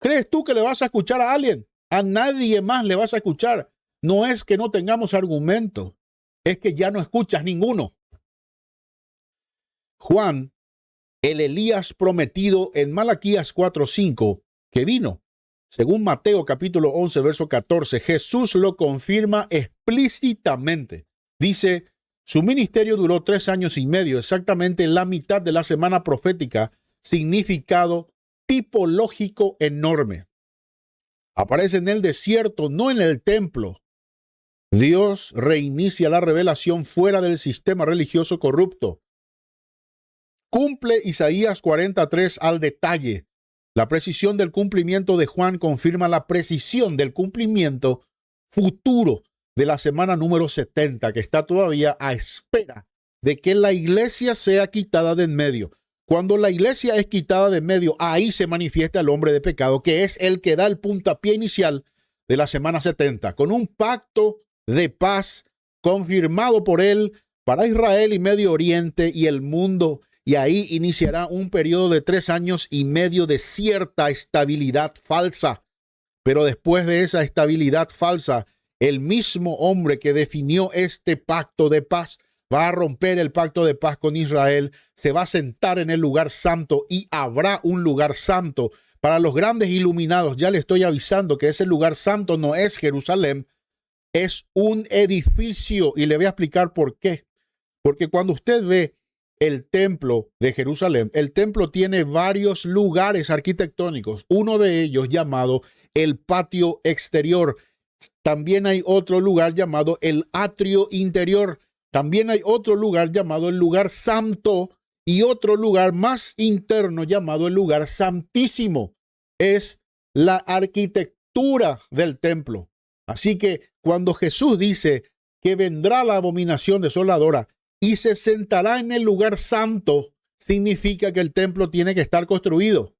¿crees tú que le vas a escuchar a alguien? A nadie más le vas a escuchar. No es que no tengamos argumento, es que ya no escuchas ninguno. Juan, el Elías prometido en Malaquías 4:5, que vino, según Mateo capítulo 11, verso 14, Jesús lo confirma explícitamente. Dice: su ministerio duró 3 años y medio, exactamente la mitad de la semana profética, significado tipológico enorme. Aparece en el desierto, no en el templo. Dios reinicia la revelación fuera del sistema religioso corrupto. Cumple Isaías 43 al detalle. La precisión del cumplimiento de Juan confirma la precisión del cumplimiento futuro de la semana número 70, que está todavía a espera de que la iglesia sea quitada de en medio. Cuando la iglesia es quitada de en medio, ahí se manifiesta el hombre de pecado, que es el que da el puntapié inicial de la semana 70, con un pacto de paz confirmado por él para Israel y Medio Oriente y el mundo. Y ahí iniciará un periodo de 3 años y medio de cierta estabilidad falsa. Pero después de esa estabilidad falsa, el mismo hombre que definió este pacto de paz va a romper el pacto de paz con Israel, se va a sentar en el lugar santo y habrá un lugar santo. Para los grandes iluminados, ya le estoy avisando que ese lugar santo no es Jerusalén, es un edificio, y le voy a explicar por qué. Porque cuando usted ve el templo de Jerusalén, el templo tiene varios lugares arquitectónicos, uno de ellos llamado el patio exterior. También hay otro lugar llamado el atrio interior. También hay otro lugar llamado el lugar santo y otro lugar más interno llamado el lugar santísimo. Es la arquitectura del templo. Así que cuando Jesús dice que vendrá la abominación desoladora y se sentará en el lugar santo, significa que el templo tiene que estar construido.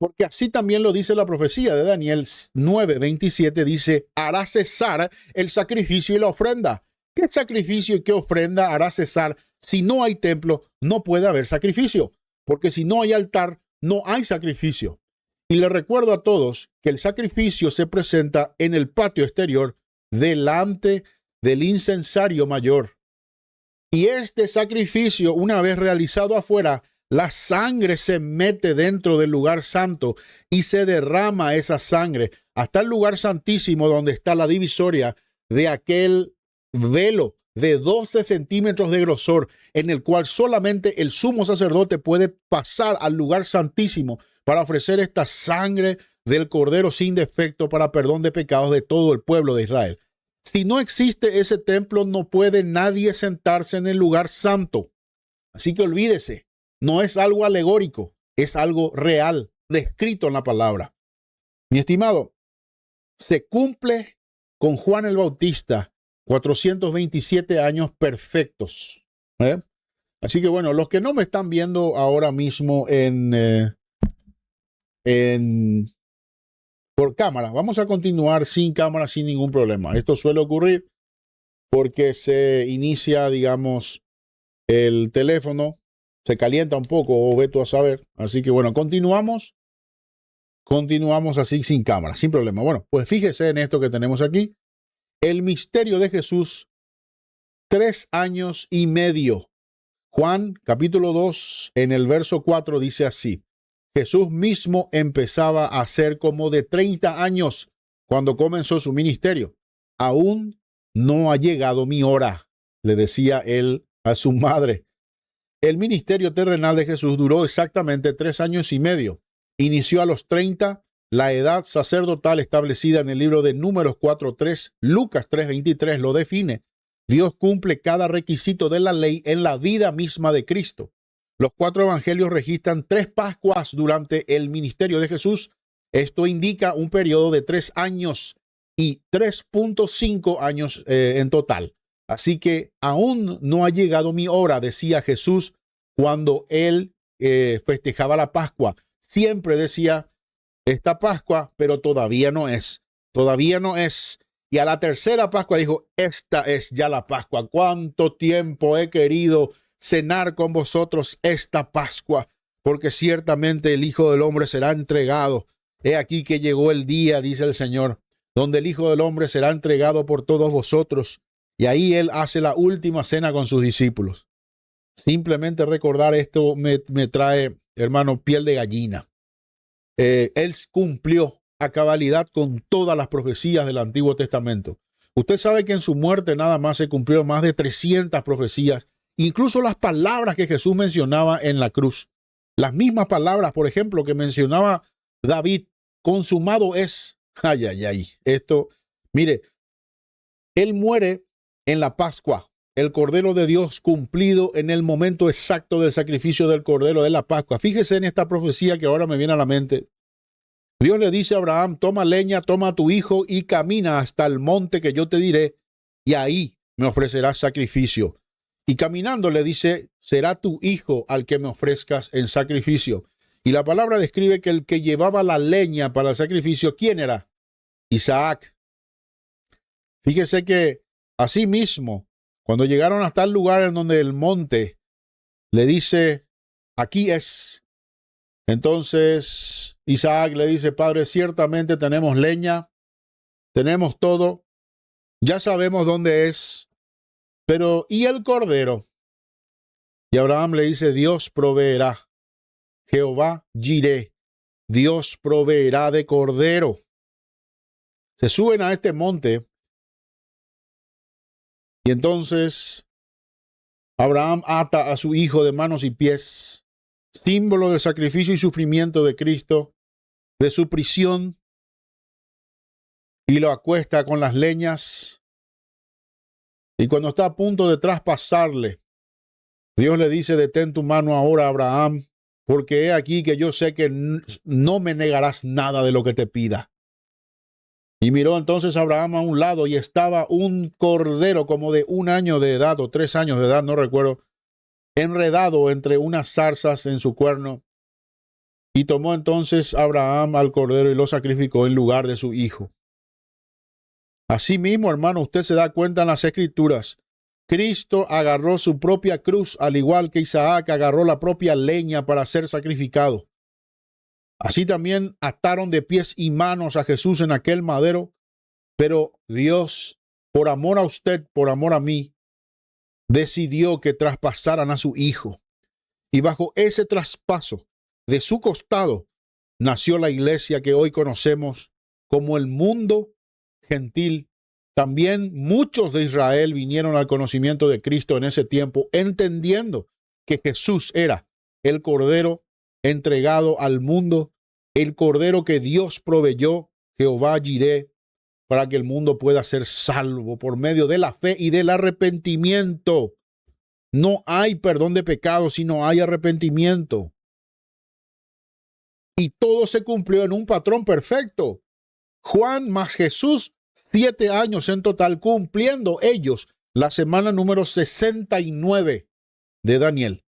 Porque así también lo dice la profecía de Daniel 9:27, dice, hará cesar el sacrificio y la ofrenda. ¿Qué sacrificio y qué ofrenda hará cesar? Si no hay templo, no puede haber sacrificio, porque si no hay altar, no hay sacrificio. Y le recuerdo a todos que el sacrificio se presenta en el patio exterior delante del incensario mayor. Y este sacrificio, una vez realizado afuera, la sangre se mete dentro del lugar santo y se derrama esa sangre hasta el lugar santísimo, donde está la divisoria de aquel velo de 12 centímetros de grosor, en el cual solamente el sumo sacerdote puede pasar al lugar santísimo para ofrecer esta sangre del Cordero sin defecto para perdón de pecados de todo el pueblo de Israel. Si no existe ese templo, no puede nadie sentarse en el lugar santo. Así que olvídese, no es algo alegórico, es algo real, descrito en la palabra. Mi estimado, se cumple con Juan el Bautista 427 años perfectos. Así que bueno, los que no me están viendo ahora mismo por cámara, vamos a continuar sin cámara sin ningún problema. Esto suele ocurrir porque se inicia, digamos, el teléfono, se calienta un poco o ve tú a saber. Así que bueno, continuamos así sin cámara, sin problema. Bueno, pues fíjese en esto que tenemos aquí. El misterio de Jesús, 3 años y medio. Juan capítulo 2, en el verso 4 dice así: Jesús mismo empezaba a ser como de 30 años cuando comenzó su ministerio. Aún no ha llegado mi hora, le decía él a su madre. El ministerio terrenal de Jesús duró exactamente 3 años y medio. Inició a los 30, la edad sacerdotal establecida en el libro de Números 4:3, Lucas 3:23 lo define. Dios cumple cada requisito de la ley en la vida misma de Cristo. Los 4 evangelios registran 3 Pascuas durante el ministerio de Jesús. Esto indica un periodo de 3 años y 3.5 años en total. Así que aún no ha llegado mi hora, decía Jesús cuando él festejaba la Pascua. Siempre decía, esta Pascua, pero todavía no es. Todavía no es. Y a la tercera Pascua dijo, esta es ya la Pascua. ¿Cuánto tiempo he querido cenar con vosotros esta Pascua? Porque ciertamente el Hijo del Hombre será entregado. He aquí que llegó el día, dice el Señor, donde el Hijo del Hombre será entregado por todos vosotros. Y ahí él hace la última cena con sus discípulos. Simplemente recordar esto me trae, hermano, piel de gallina. Él cumplió a cabalidad con todas las profecías del Antiguo Testamento. Usted sabe que en su muerte nada más se cumplieron más de 300 profecías, incluso las palabras que Jesús mencionaba en la cruz. Las mismas palabras, por ejemplo, que mencionaba David, consumado es. Ay, ay, ay. Esto, mire, él muere en la Pascua, el Cordero de Dios cumplido en el momento exacto del sacrificio del Cordero de la Pascua. Fíjese en esta profecía que ahora me viene a la mente. Dios le dice a Abraham, toma leña, toma a tu hijo y camina hasta el monte que yo te diré, y ahí me ofrecerás sacrificio. Y caminando le dice, será tu hijo al que me ofrezcas en sacrificio. Y la palabra describe que el que llevaba la leña para el sacrificio, ¿quién era? Isaac. Fíjese que asimismo Cuando llegaron hasta el lugar en donde el monte le dice, aquí es. Entonces Isaac le dice, Padre, ciertamente tenemos leña, tenemos todo, ya sabemos dónde es, pero ¿y el cordero? Y Abraham le dice, Dios proveerá, Jehová Jireh, Dios proveerá de cordero. Se suben a este monte y entonces Abraham ata a su hijo de manos y pies, símbolo del sacrificio y sufrimiento de Cristo, de su prisión, y lo acuesta con las leñas. Y cuando está a punto de traspasarle, Dios le dice, detén tu mano ahora, Abraham, porque he aquí que yo sé que no me negarás nada de lo que te pida. Y miró entonces Abraham a un lado y estaba un cordero como de 1 año de edad o 3 años de edad, no recuerdo, enredado entre unas zarzas en su cuerno. Y tomó entonces Abraham al cordero y lo sacrificó en lugar de su hijo. Asimismo, hermano, usted se da cuenta en las Escrituras, Cristo agarró su propia cruz, al igual que Isaac agarró la propia leña para ser sacrificado. Así también ataron de pies y manos a Jesús en aquel madero, pero Dios, por amor a usted, por amor a mí, decidió que traspasaran a su hijo. Y bajo ese traspaso de su costado nació la iglesia que hoy conocemos como el mundo gentil. También muchos de Israel vinieron al conocimiento de Cristo en ese tiempo, entendiendo que Jesús era el Cordero entregado al mundo, el Cordero que Dios proveyó, Jehová Jireh, para que el mundo pueda ser salvo por medio de la fe y del arrepentimiento. No hay perdón de pecados si no hay arrepentimiento. Y todo se cumplió en un patrón perfecto. Juan más Jesús, 7 años en total, cumpliendo ellos la semana número 69 de Daniel.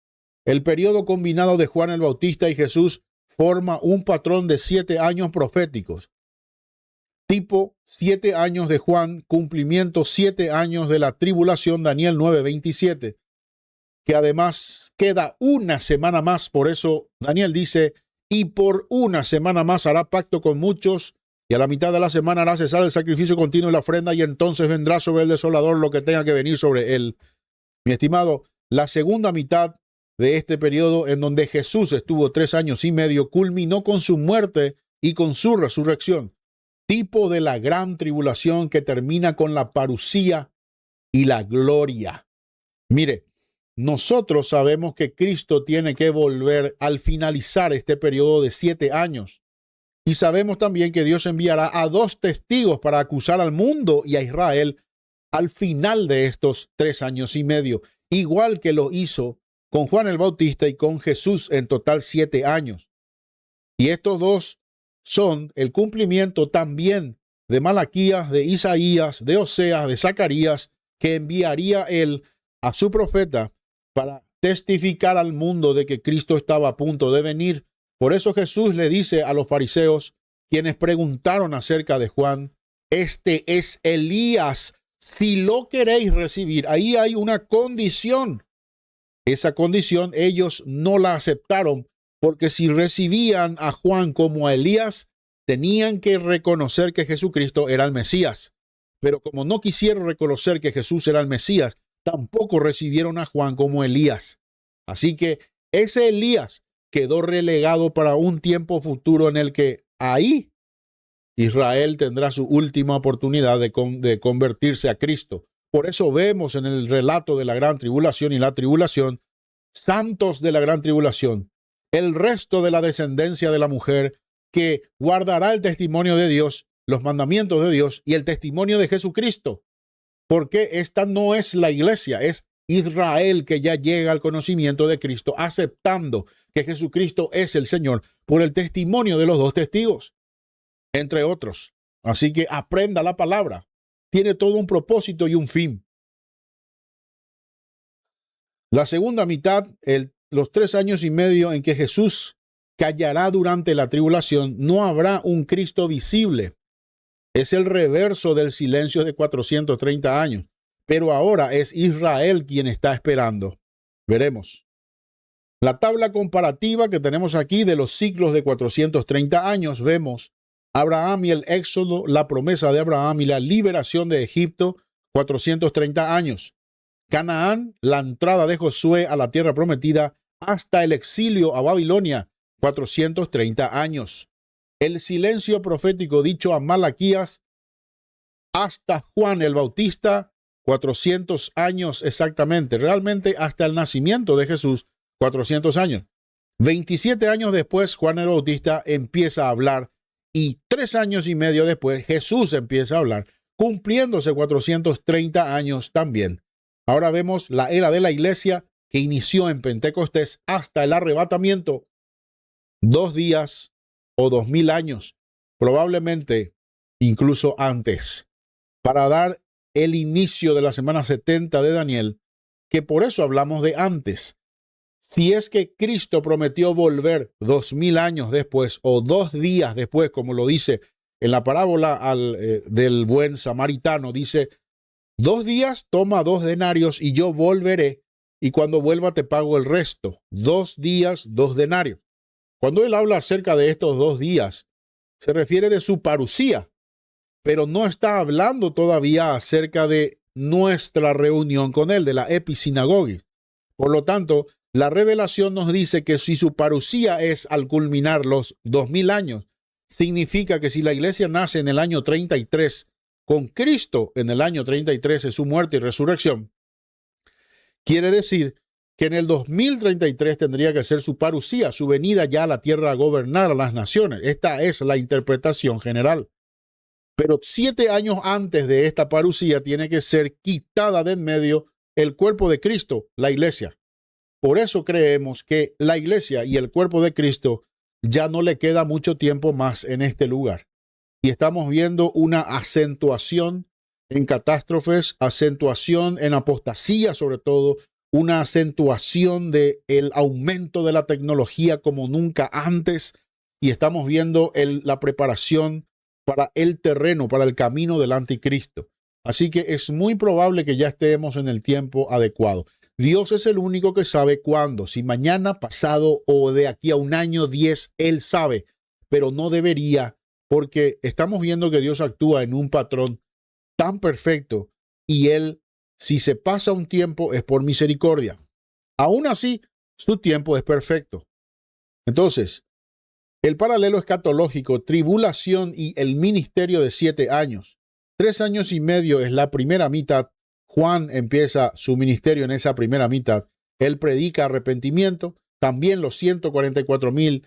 El periodo combinado de Juan el Bautista y Jesús forma un patrón de 7 años proféticos. Tipo 7 años de Juan, cumplimiento 7 años de la tribulación, Daniel 9:27, que además queda una semana más. Por eso Daniel dice, y por una semana más hará pacto con muchos, y a la mitad de la semana hará cesar el sacrificio continuo y la ofrenda, y entonces vendrá sobre el desolador lo que tenga que venir sobre él. Mi estimado, la segunda mitad de este periodo, en donde Jesús estuvo 3 años y medio, culminó con su muerte y con su resurrección, tipo de la gran tribulación que termina con la parusía y la gloria. Mire, nosotros sabemos que Cristo tiene que volver al finalizar este periodo de 7 años. Y sabemos también que Dios enviará a 2 testigos para acusar al mundo y a Israel al final de estos 3 años y medio, igual que lo hizo con Juan el Bautista y con Jesús, en total 7 años. Y estos 2 son el cumplimiento también de Malaquías, de Isaías, de Oseas, de Zacarías, que enviaría él a su profeta para testificar al mundo de que Cristo estaba a punto de venir. Por eso Jesús le dice a los fariseos, quienes preguntaron acerca de Juan, este es Elías, si lo queréis recibir. Ahí hay una condición. Esa condición ellos no la aceptaron, porque si recibían a Juan como a Elías, tenían que reconocer que Jesucristo era el Mesías. Pero como no quisieron reconocer que Jesús era el Mesías, tampoco recibieron a Juan como Elías. Así que ese Elías quedó relegado para un tiempo futuro en el que ahí Israel tendrá su última oportunidad de convertirse a Cristo. Por eso vemos en el relato de la gran tribulación y la tribulación, santos de la gran tribulación, el resto de la descendencia de la mujer que guardará el testimonio de Dios, los mandamientos de Dios y el testimonio de Jesucristo. Porque esta no es la iglesia, es Israel que ya llega al conocimiento de Cristo, aceptando que Jesucristo es el Señor por el testimonio de los 2 testigos, entre otros. Así que aprenda la palabra. Tiene todo un propósito y un fin. La segunda mitad, los 3 años y medio en que Jesús callará durante la tribulación, no habrá un Cristo visible. Es el reverso del silencio de 430 años. pero ahora es Israel quien está esperando. Veremos. La tabla comparativa que tenemos aquí de los ciclos de 430 años, vemos Abraham y el éxodo, la promesa de Abraham y la liberación de Egipto, 430 años. Canaán, la entrada de Josué a la tierra prometida, hasta el exilio a Babilonia, 430 años. El silencio profético dicho a Malaquías hasta Juan el Bautista, 400 años exactamente, realmente hasta el nacimiento de Jesús, 400 años. 27 años después, Juan el Bautista empieza a hablar y 3 años y medio después, Jesús empieza a hablar, cumpliéndose 430 años también. Ahora vemos la era de la iglesia que inició en Pentecostés hasta el arrebatamiento, 2 días o 2000 años, probablemente incluso antes, para dar el inicio de la semana 70 de Daniel, que por eso hablamos de antes. Si es que Cristo prometió volver 2000 años después o 2 días después, como lo dice en la parábola del buen samaritano, dice, 2 días toma 2 denarios y yo volveré, y cuando vuelva te pago el resto. 2 días, 2 denarios. Cuando él habla acerca de estos 2 días, se refiere de su parusía, pero no está hablando todavía acerca de nuestra reunión con él, de la episinagogia. Por lo tanto, la revelación nos dice que si su parusía es al culminar los 2000 años, significa que si la iglesia nace en el año 33, con Cristo en el año 33 es su muerte y resurrección, quiere decir que en el 2033 tendría que ser su parusía, su venida ya a la tierra a gobernar a las naciones. Esta es la interpretación general. Pero 7 años antes de esta parusía tiene que ser quitada de en medio el cuerpo de Cristo, la iglesia. Por eso creemos que la iglesia y el cuerpo de Cristo ya no le queda mucho tiempo más en este lugar. Y estamos viendo una acentuación en catástrofes, acentuación en apostasía sobre todo, una acentuación del aumento de la tecnología como nunca antes. Y estamos viendo la preparación para el terreno, para el camino del anticristo. Así que es muy probable que ya estemos en el tiempo adecuado. Dios es el único que sabe cuándo, si mañana, pasado o de aquí a un año, 10, Él sabe, pero no debería, porque estamos viendo que Dios actúa en un patrón tan perfecto y Él, si se pasa un tiempo, es por misericordia. Aún así, su tiempo es perfecto. Entonces, el paralelo escatológico, tribulación y el ministerio de 7 años. 3 años y medio es la primera mitad. Juan empieza su ministerio en esa primera mitad. Él predica arrepentimiento. También los 144,000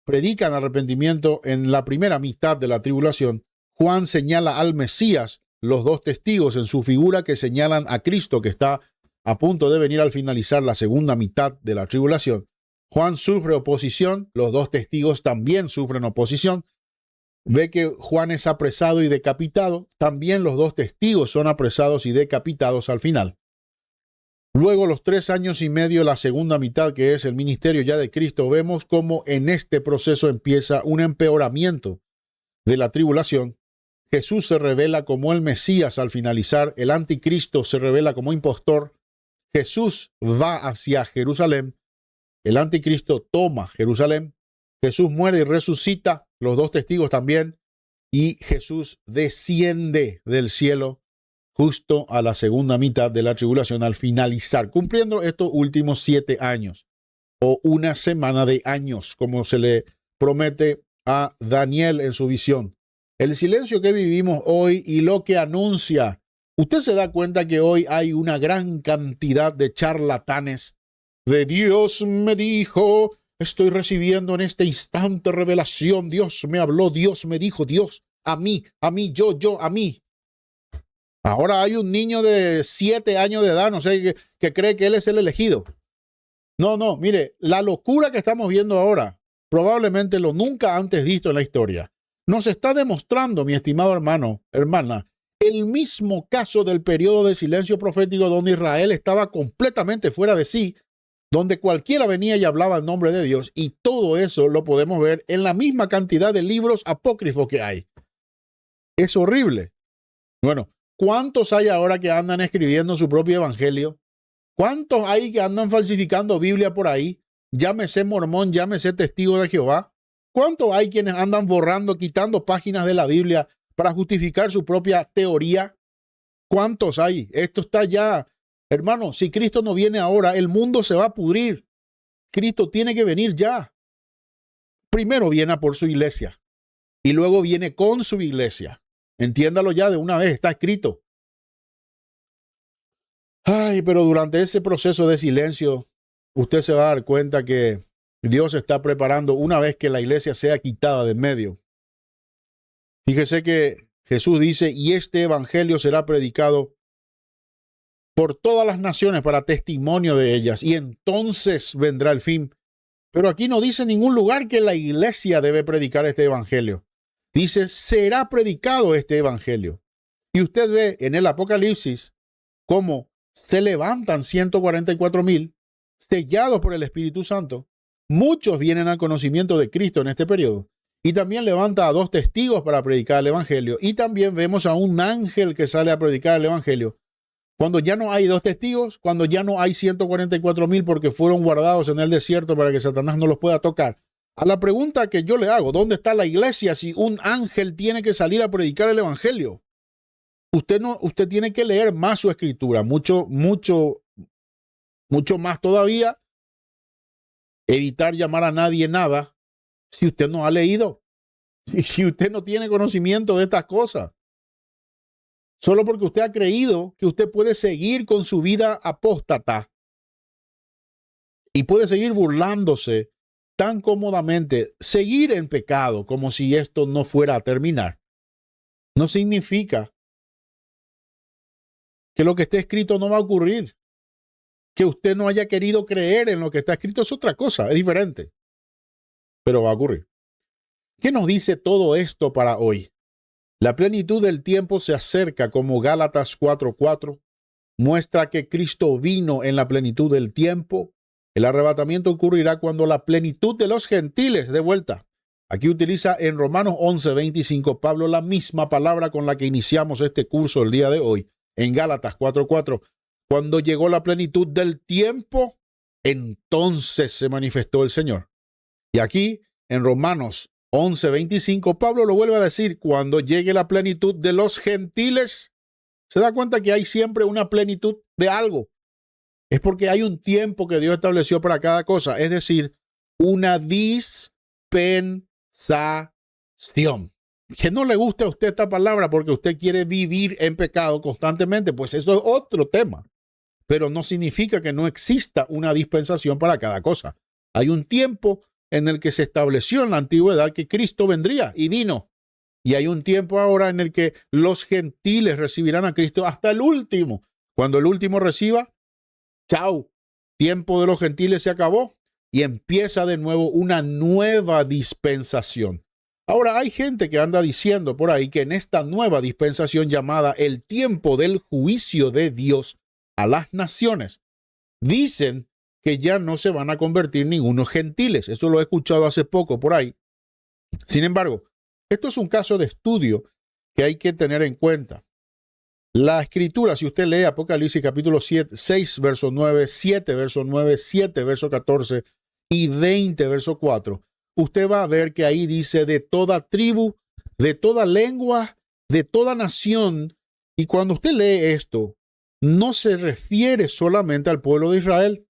predican arrepentimiento en la primera mitad de la tribulación. Juan señala al Mesías, los 2 testigos en su figura que señalan a Cristo que está a punto de venir al finalizar la segunda mitad de la tribulación. Juan sufre oposición, los 2 testigos también sufren oposición. Ve que Juan es apresado y decapitado, también los 2 testigos son apresados y decapitados al final. Luego, los 3 años y medio, la segunda mitad, que es el ministerio ya de Cristo, vemos cómo en este proceso empieza un empeoramiento de la tribulación. Jesús se revela como el Mesías al finalizar, el anticristo se revela como impostor. Jesús va hacia Jerusalén. El anticristo toma Jerusalén, Jesús muere y resucita, los 2 testigos también, y Jesús desciende del cielo justo a la segunda mitad de la tribulación al finalizar, cumpliendo estos últimos 7 años, o una semana de años, como se le promete a Daniel en su visión. El silencio que vivimos hoy y lo que anuncia, usted se da cuenta que hoy hay una gran cantidad de charlatanes. De Dios me dijo, estoy recibiendo en este instante revelación, Dios me habló, Dios me dijo, Dios, a mí, yo, a mí. Ahora hay un niño de 7 años de edad, no sé, que cree que él es el elegido. No, mire, la locura que estamos viendo ahora, probablemente lo nunca antes visto en la historia, nos está demostrando, mi estimado hermano, hermana, el mismo caso del periodo de silencio profético donde Israel estaba completamente fuera de sí, donde cualquiera venía y hablaba en nombre de Dios, y todo eso lo podemos ver en la misma cantidad de libros apócrifos que hay. Es horrible. Bueno, ¿Cuántos hay ahora que andan escribiendo su propio evangelio? ¿Cuántos hay que andan falsificando Biblia por ahí? Llámese mormón, llámese testigo de Jehová. ¿Cuántos hay quienes andan borrando, quitando páginas de la Biblia para justificar su propia teoría? ¿Cuántos hay? Esto está ya, hermano, si Cristo no viene ahora, el mundo se va a pudrir. Cristo tiene que venir ya. Primero viene a por su iglesia y luego viene con su iglesia. Entiéndalo ya de una vez, está escrito. Ay, pero durante ese proceso de silencio, usted se va a dar cuenta que Dios está preparando una vez que la iglesia sea quitada de en medio. Fíjese que Jesús dice, y este evangelio será predicado por todas las naciones para testimonio de ellas, y entonces vendrá el fin. Pero aquí no dice en ningún lugar que la iglesia debe predicar este evangelio. Dice, será predicado este evangelio. Y usted ve en el Apocalipsis cómo se levantan 144,000 sellados por el Espíritu Santo. Muchos vienen al conocimiento de Cristo en este periodo. Y también levanta a 2 testigos para predicar el evangelio. Y también vemos a un ángel que sale a predicar el evangelio. Cuando ya no hay 2 testigos, cuando ya no hay 144,000 porque fueron guardados en el desierto para que Satanás no los pueda tocar. A la pregunta que yo le hago, ¿dónde está la iglesia si un ángel tiene que salir a predicar el evangelio? Usted tiene que leer más su escritura, mucho más todavía. Evitar llamar a nadie nada si usted no ha leído, si usted no tiene conocimiento de estas cosas. Solo porque usted ha creído que usted puede seguir con su vida apóstata y puede seguir burlándose tan cómodamente, seguir en pecado como si esto no fuera a terminar, no significa que lo que esté escrito no va a ocurrir. Que usted no haya querido creer en lo que está escrito es otra cosa, es diferente, pero va a ocurrir. ¿Qué nos dice todo esto para hoy? La plenitud del tiempo se acerca, como Gálatas 4:4 muestra que Cristo vino en la plenitud del tiempo. El arrebatamiento ocurrirá cuando la plenitud de los gentiles dé vuelta. Aquí utiliza en Romanos 11:25 Pablo la misma palabra con la que iniciamos este curso el día de hoy, en Gálatas 4:4. Cuando llegó la plenitud del tiempo, entonces se manifestó el Señor. Y aquí, en Romanos 11:25, Pablo lo vuelve a decir, cuando llegue la plenitud de los gentiles. Se da cuenta que hay siempre una plenitud de algo. Es porque hay un tiempo que Dios estableció para cada cosa, es decir, una dispensación. Que no le guste a usted esta palabra porque usted quiere vivir en pecado constantemente, pues eso es otro tema. Pero no significa que no exista una dispensación para cada cosa. Hay un tiempo en el que se estableció en la antigüedad que Cristo vendría y vino. Y hay un tiempo ahora en el que los gentiles recibirán a Cristo hasta el último. Cuando el último reciba, chao, tiempo de los gentiles se acabó y empieza de nuevo una nueva dispensación. Ahora hay gente que anda diciendo por ahí que en esta nueva dispensación llamada el tiempo del juicio de Dios a las naciones, dicen que ya no se van a convertir ningunos gentiles. Eso lo he escuchado hace poco por ahí. Sin embargo, esto es un caso de estudio que hay que tener en cuenta. La escritura, si usted lee Apocalipsis capítulo 6, verso 9, 7, verso 9, 7, verso 14 y 20, verso 4, usted va a ver que ahí dice de toda tribu, de toda lengua, de toda nación. Y cuando usted lee esto, no se refiere solamente al pueblo de Israel,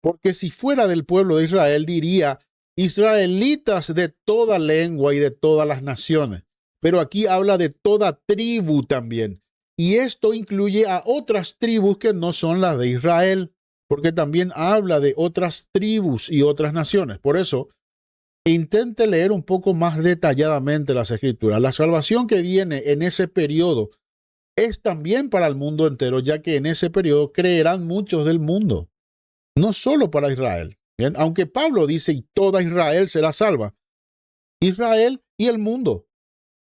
porque si fuera del pueblo de Israel diría israelitas de toda lengua y de todas las naciones. Pero aquí habla de toda tribu también. Y esto incluye a otras tribus que no son las de Israel, porque también habla de otras tribus y otras naciones. Por eso, intente leer un poco más detalladamente las escrituras. La salvación que viene en ese periodo es también para el mundo entero, ya que en ese periodo creerán muchos del mundo, no solo para Israel. Bien, aunque Pablo dice, y toda Israel será salva, Israel y el mundo.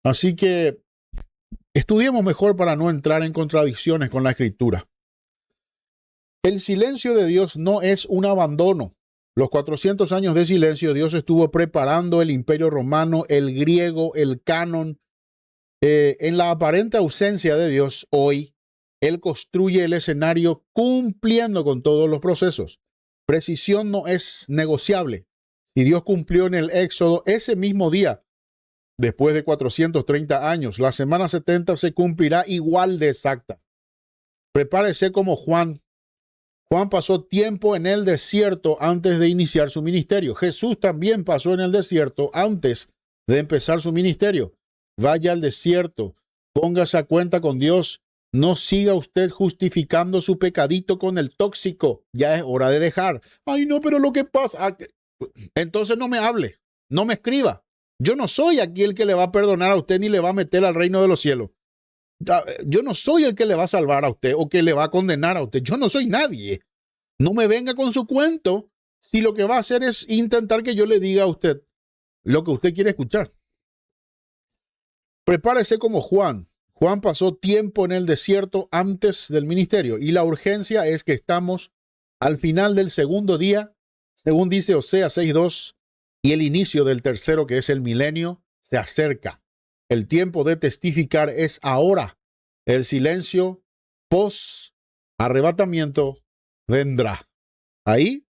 Así que estudiemos mejor para no entrar en contradicciones con la escritura. El silencio de Dios no es un abandono. Los 400 años de silencio, Dios estuvo preparando el imperio romano, el griego, el canon, En la aparente ausencia de Dios, hoy, Él construye el escenario cumpliendo con todos los procesos. Precisión no es negociable. Si Dios cumplió en el Éxodo ese mismo día, después de 430 años, la semana 70 se cumplirá igual de exacta. Prepárese como Juan. Juan pasó tiempo en el desierto antes de iniciar su ministerio. Jesús también pasó en el desierto antes de empezar su ministerio. Vaya al desierto, póngase a cuenta con Dios. No siga usted justificando su pecadito con el tóxico. Ya es hora de dejar. Ay, no, pero lo que pasa... Entonces no me hable, no me escriba. Yo no soy aquí el que le va a perdonar a usted ni le va a meter al reino de los cielos. Yo no soy el que le va a salvar a usted o que le va a condenar a usted. Yo no soy nadie. No me venga con su cuento si lo que va a hacer es intentar que yo le diga a usted lo que usted quiere escuchar. Prepárese como Juan. Juan pasó tiempo en el desierto antes del ministerio y la urgencia es que estamos al final del segundo día, según dice Oseas 6:2, y el inicio del tercero, que es el milenio, se acerca. El tiempo de testificar es ahora. El silencio post arrebatamiento vendrá. Ahí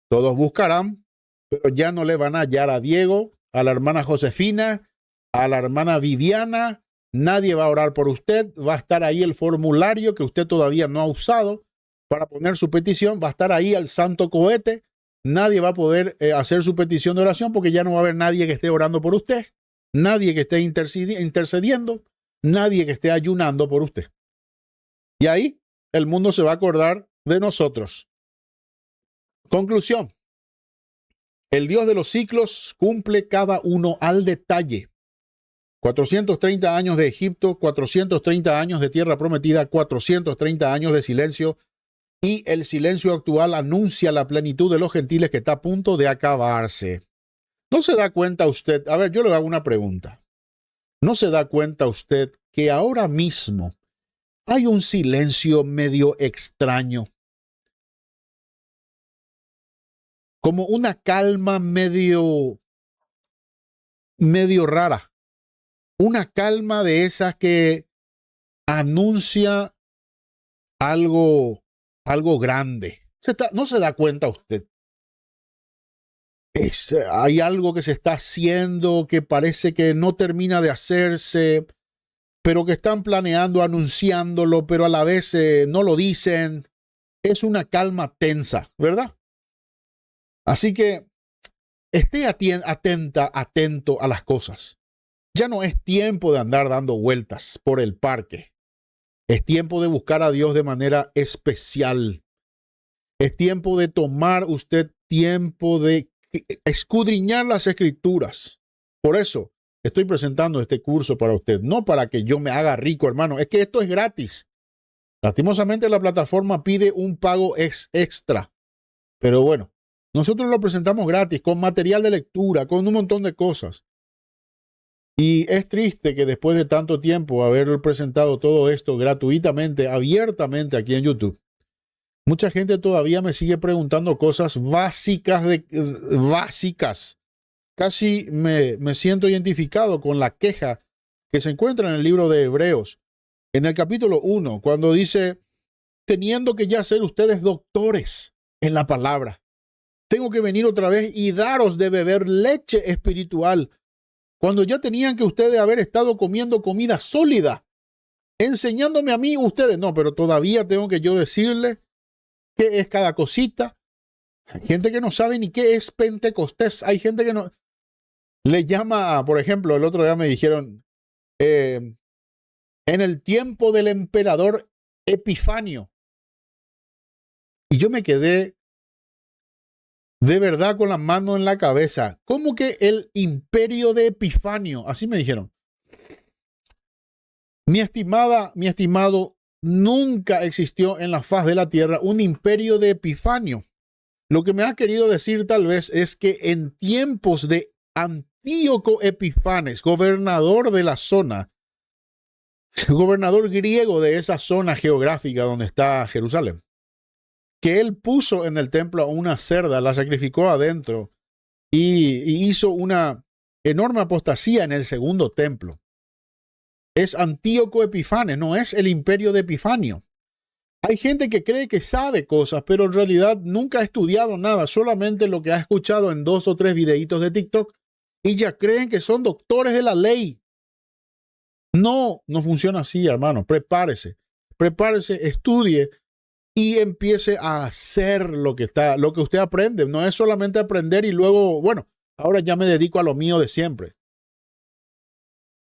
todos buscarán, pero ya no le van a hallar a Diego, a la hermana Josefina, a la hermana Viviana. Nadie va a orar por usted. Va a estar ahí el formulario que usted todavía no ha usado para poner su petición. Va a estar ahí el santo cohete. Nadie va a poder hacer su petición de oración porque ya no va a haber nadie que esté orando por usted, nadie que esté intercediendo, nadie que esté ayunando por usted. Y ahí el mundo se va a acordar de nosotros. Conclusión. El Dios de los ciclos cumple cada uno al detalle. 430 años de Egipto, 430 años de tierra prometida, 430 años de silencio. Y el silencio actual anuncia la plenitud de los gentiles que está a punto de acabarse. ¿No se da cuenta usted? A ver, yo le hago una pregunta. ¿No se da cuenta usted que ahora mismo hay un silencio medio extraño? Como una calma medio rara. Una calma de esas que anuncia algo grande. ¿No se da cuenta usted? Hay algo que se está haciendo que parece que no termina de hacerse, pero que están planeando, anunciándolo, pero a la vez no lo dicen. Es una calma tensa, ¿verdad? Así que esté atento a las cosas. Ya no es tiempo de andar dando vueltas por el parque. Es tiempo de buscar a Dios de manera especial. Es tiempo de tomar usted tiempo de escudriñar las escrituras. Por eso estoy presentando este curso para usted, no para que yo me haga rico, hermano. Es que esto es gratis. Lastimosamente la plataforma pide un pago extra. Pero bueno, nosotros lo presentamos gratis, con material de lectura, con un montón de cosas. Y es triste que después de tanto tiempo haber presentado todo esto gratuitamente, abiertamente aquí en YouTube, mucha gente todavía me sigue preguntando cosas básicas. Casi me siento identificado con la queja que se encuentra en el libro de Hebreos, en el capítulo 1, cuando dice, teniendo que ya ser ustedes doctores en la palabra, tengo que venir otra vez y daros de beber leche espiritual, cuando ya tenían que ustedes haber estado comiendo comida sólida, enseñándome a mí ustedes. No, pero todavía tengo que yo decirle qué es cada cosita. Hay gente que no sabe ni qué es Pentecostés. Hay gente que no... Le llama, por ejemplo, el otro día me dijeron, en el tiempo del emperador Epifanio. Y yo me quedé de verdad con la mano en la cabeza. ¿Cómo que el imperio de Epifanio? Así me dijeron. Mi estimado, nunca existió en la faz de la tierra un imperio de Epifanio. Lo que me ha querido decir tal vez es que en tiempos de Antíoco Epifanes, gobernador de la zona, gobernador griego de esa zona geográfica donde está Jerusalén, que él puso en el templo a una cerda, la sacrificó adentro y hizo una enorme apostasía en el segundo templo. es Antíoco Epifanes, no es el imperio de Epifanio. Hay gente que cree que sabe cosas, pero en realidad nunca ha estudiado nada, solamente lo que ha escuchado en 2 o 3 videitos de TikTok y ya creen que son doctores de la ley. No, no funciona así, hermano. Prepárese, estudie y empiece a hacer lo que usted aprende. No es solamente aprender y luego, bueno, ahora ya me dedico a lo mío de siempre.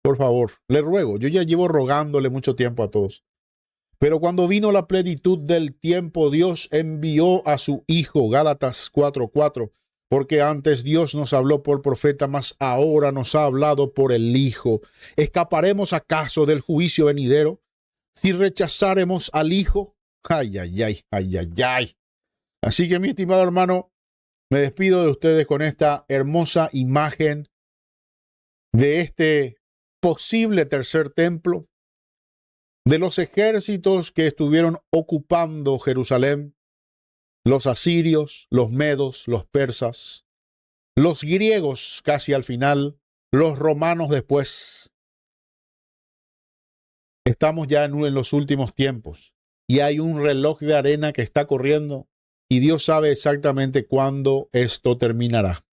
Por favor, le ruego, yo ya llevo rogándole mucho tiempo a todos. Pero cuando vino la plenitud del tiempo, Dios envió a su Hijo, Gálatas 4:4, porque antes Dios nos habló por profeta, mas ahora nos ha hablado por el Hijo. ¿Escaparemos acaso del juicio venidero si rechazaremos al Hijo? Ay, ay, ay, ay, ay, ay. Así que, mi estimado hermano, me despido de ustedes con esta hermosa imagen de este posible tercer templo, de los ejércitos que estuvieron ocupando Jerusalén, los asirios, los medos, los persas, los griegos casi al final, los romanos después. Estamos ya en los últimos tiempos y hay un reloj de arena que está corriendo y Dios sabe exactamente cuándo esto terminará.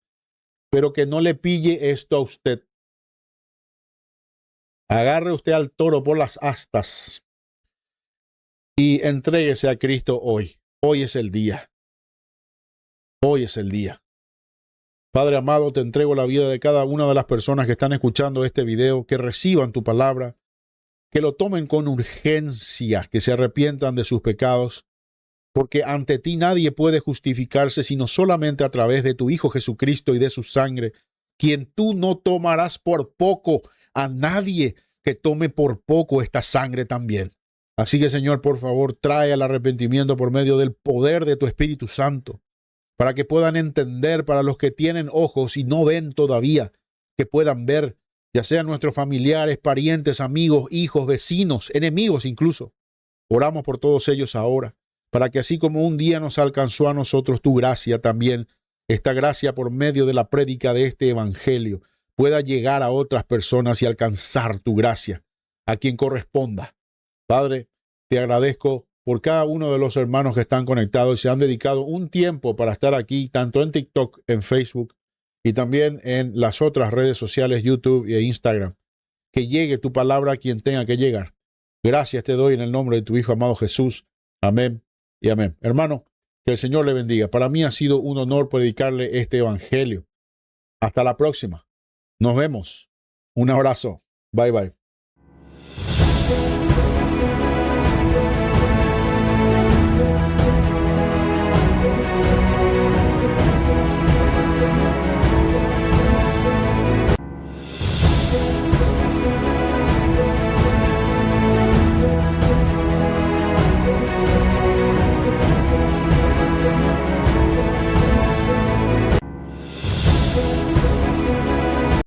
Pero que no le pille esto a usted. Agarre usted al toro por las astas y entréguese a Cristo hoy. Hoy es el día. Hoy es el día. Padre amado, te entrego la vida de cada una de las personas que están escuchando este video, que reciban tu palabra, que lo tomen con urgencia, que se arrepientan de sus pecados, porque ante ti nadie puede justificarse sino solamente a través de tu Hijo Jesucristo y de su sangre, quien tú no tomarás por poco. A nadie que tome por poco esta sangre también. Así que, Señor, por favor, trae al arrepentimiento por medio del poder de tu Espíritu Santo, para que puedan entender, para los que tienen ojos y no ven todavía, que puedan ver, ya sean nuestros familiares, parientes, amigos, hijos, vecinos, enemigos incluso. Oramos por todos ellos ahora, para que así como un día nos alcanzó a nosotros tu gracia también, esta gracia por medio de la prédica de este evangelio, pueda llegar a otras personas y alcanzar tu gracia, a quien corresponda. Padre, te agradezco por cada uno de los hermanos que están conectados y se han dedicado un tiempo para estar aquí, tanto en TikTok, en Facebook y también en las otras redes sociales, YouTube e Instagram. Que llegue tu palabra a quien tenga que llegar. Gracias te doy en el nombre de tu Hijo amado Jesús. Amén y amén. Hermano, que el Señor le bendiga. Para mí ha sido un honor predicarle este evangelio. Hasta la próxima. Nos vemos. Un abrazo. Bye, bye.